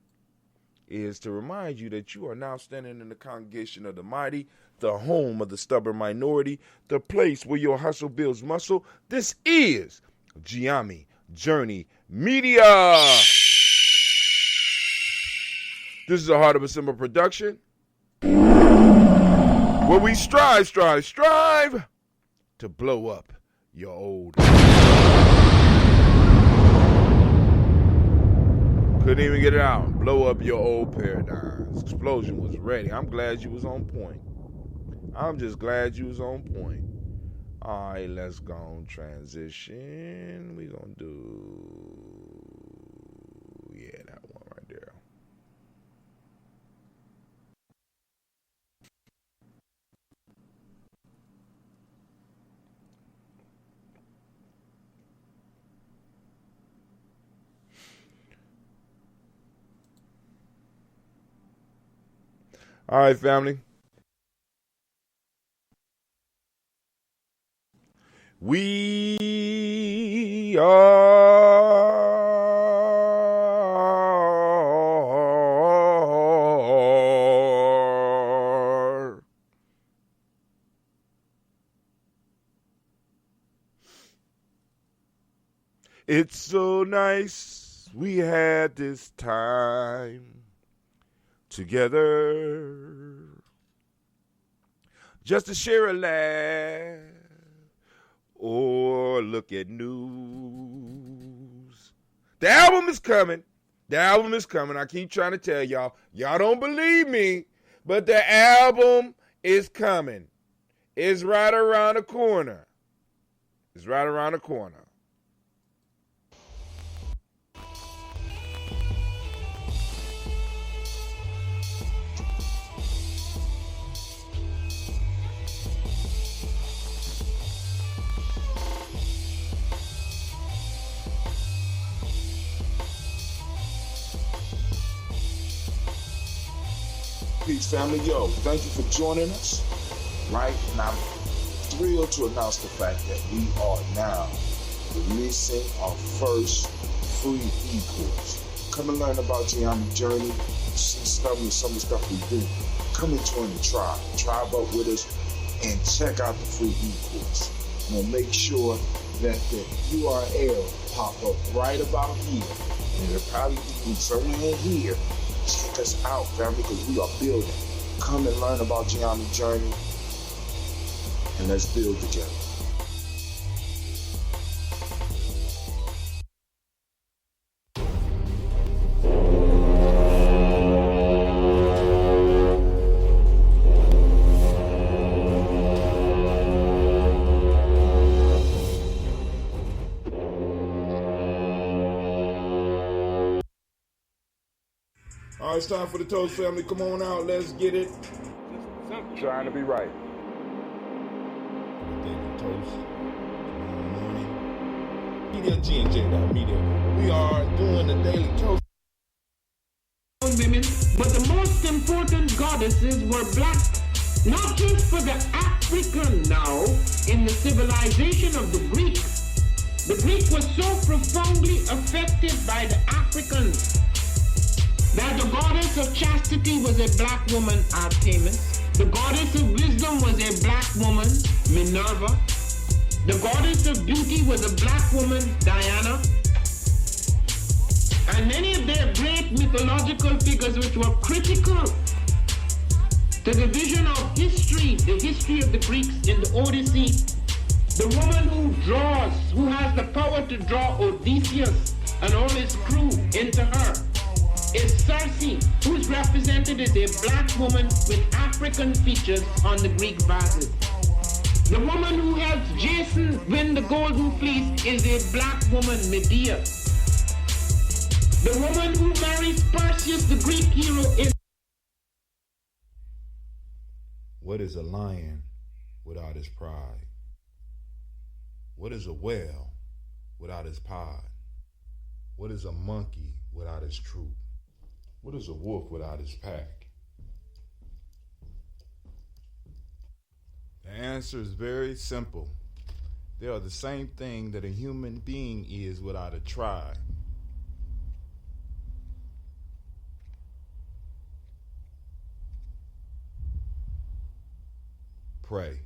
is to remind you that you are now standing in the congregation of the mighty, the home of the stubborn minority, the place where your hustle builds muscle. This is Gye-Nyame Journey Media. This is a Heart of a Simple production where we strive to blow up your old. Couldn't even get it out. Blow up your old paradigms. Explosion was ready. I'm glad you was on point. I'm just glad you was on point. All right, let's go on transition. We gonna do, yeah, that one right there. All right, family. We are it's so nice we had this time together just to share a laugh or look at news. The album is coming. I keep trying to tell y'all. Y'all don't believe me, but the album is coming. It's right around the corner. Peace, family. Yo, thank you for joining us. Right? And I'm thrilled to announce the fact that we are now releasing our first free e-course. Come and learn about Gye-Nyame Journey. See some of the stuff we do. Come and join the tribe. Tribe up with us and check out the free e-course. I'm going to make sure that the URL pop up right about here. And it'll probably be somewhere in here. Check us out, family, because we are building. Come and learn about Gye-Nyame Journey, and let's build together. All right, it's time for the Toast family. Come on out. Let's get it. Trying to be right. Daily Toast. Tomorrow morning. Media, G&J.media. We are doing the Daily Toast. Women, but the most important goddesses were black, not just for the African now, in the civilization of the Greek. The Greek was so profoundly affected by the Africans that the goddess of chastity was a black woman, Artemis. The goddess of wisdom was a black woman, Minerva. The goddess of beauty was a black woman, Diana. And many of their great mythological figures which were critical to the vision of history, the history of the Greeks in the Odyssey. The woman who draws, who has the power to draw Odysseus and all his crew into her, is Circe, who's represented as a black woman with African features on the Greek vases. The woman who helps Jason win the Golden Fleece is a black woman, Medea. The woman who marries Perseus, the Greek hero, is... What is a lion without his pride? What is a whale without his pod? What is a monkey without his troop? What is a wolf without his pack? The answer is very simple. They are the same thing that a human being is without a tribe. Pray.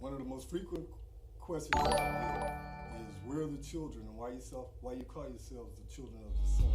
One of the most frequent questions that I get is, where are the children, and why you call yourselves the children of the sun?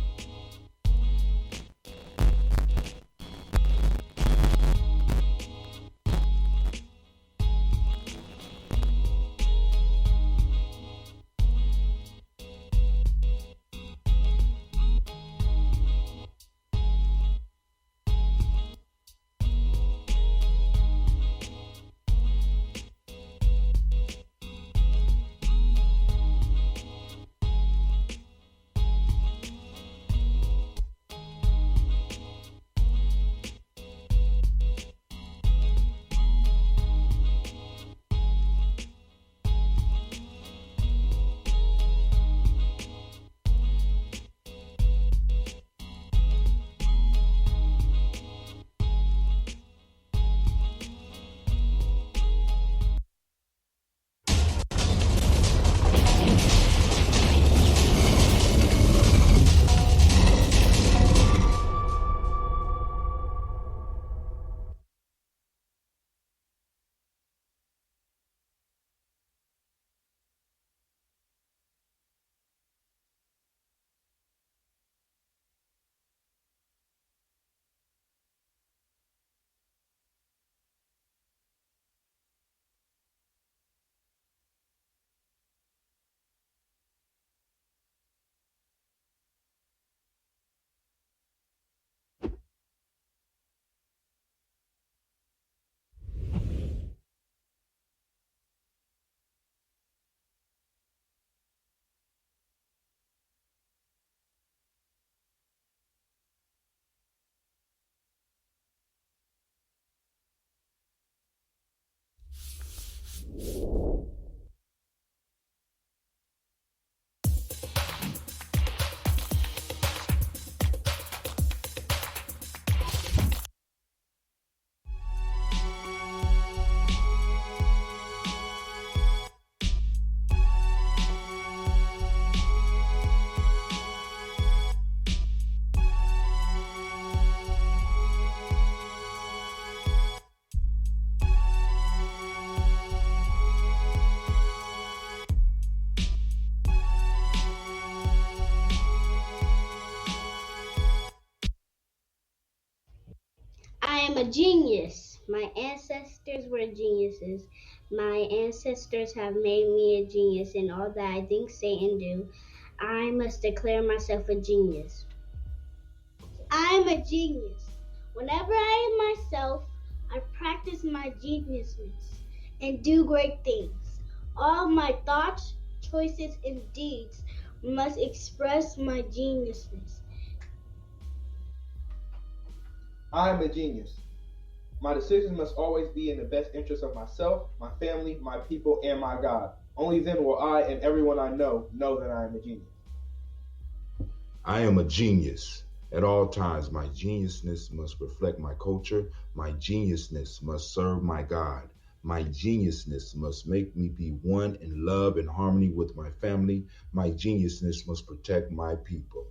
I am a genius. My ancestors were geniuses. My ancestors have made me a genius in all that I think, say, and do. I must declare myself a genius. I am a genius. Whenever I am myself, I practice my geniusness and do great things. All my thoughts, choices, and deeds must express my geniusness. I am a genius. My decisions must always be in the best interest of myself, my family, my people, and my God. Only then will I and everyone I know that I am a genius. I am a genius. At all times, my geniusness must reflect my culture. My geniusness must serve my God. My geniusness must make me be one in love and harmony with my family. My geniusness must protect my people.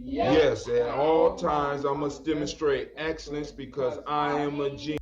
Yes, at all times I must demonstrate excellence because I am a genius.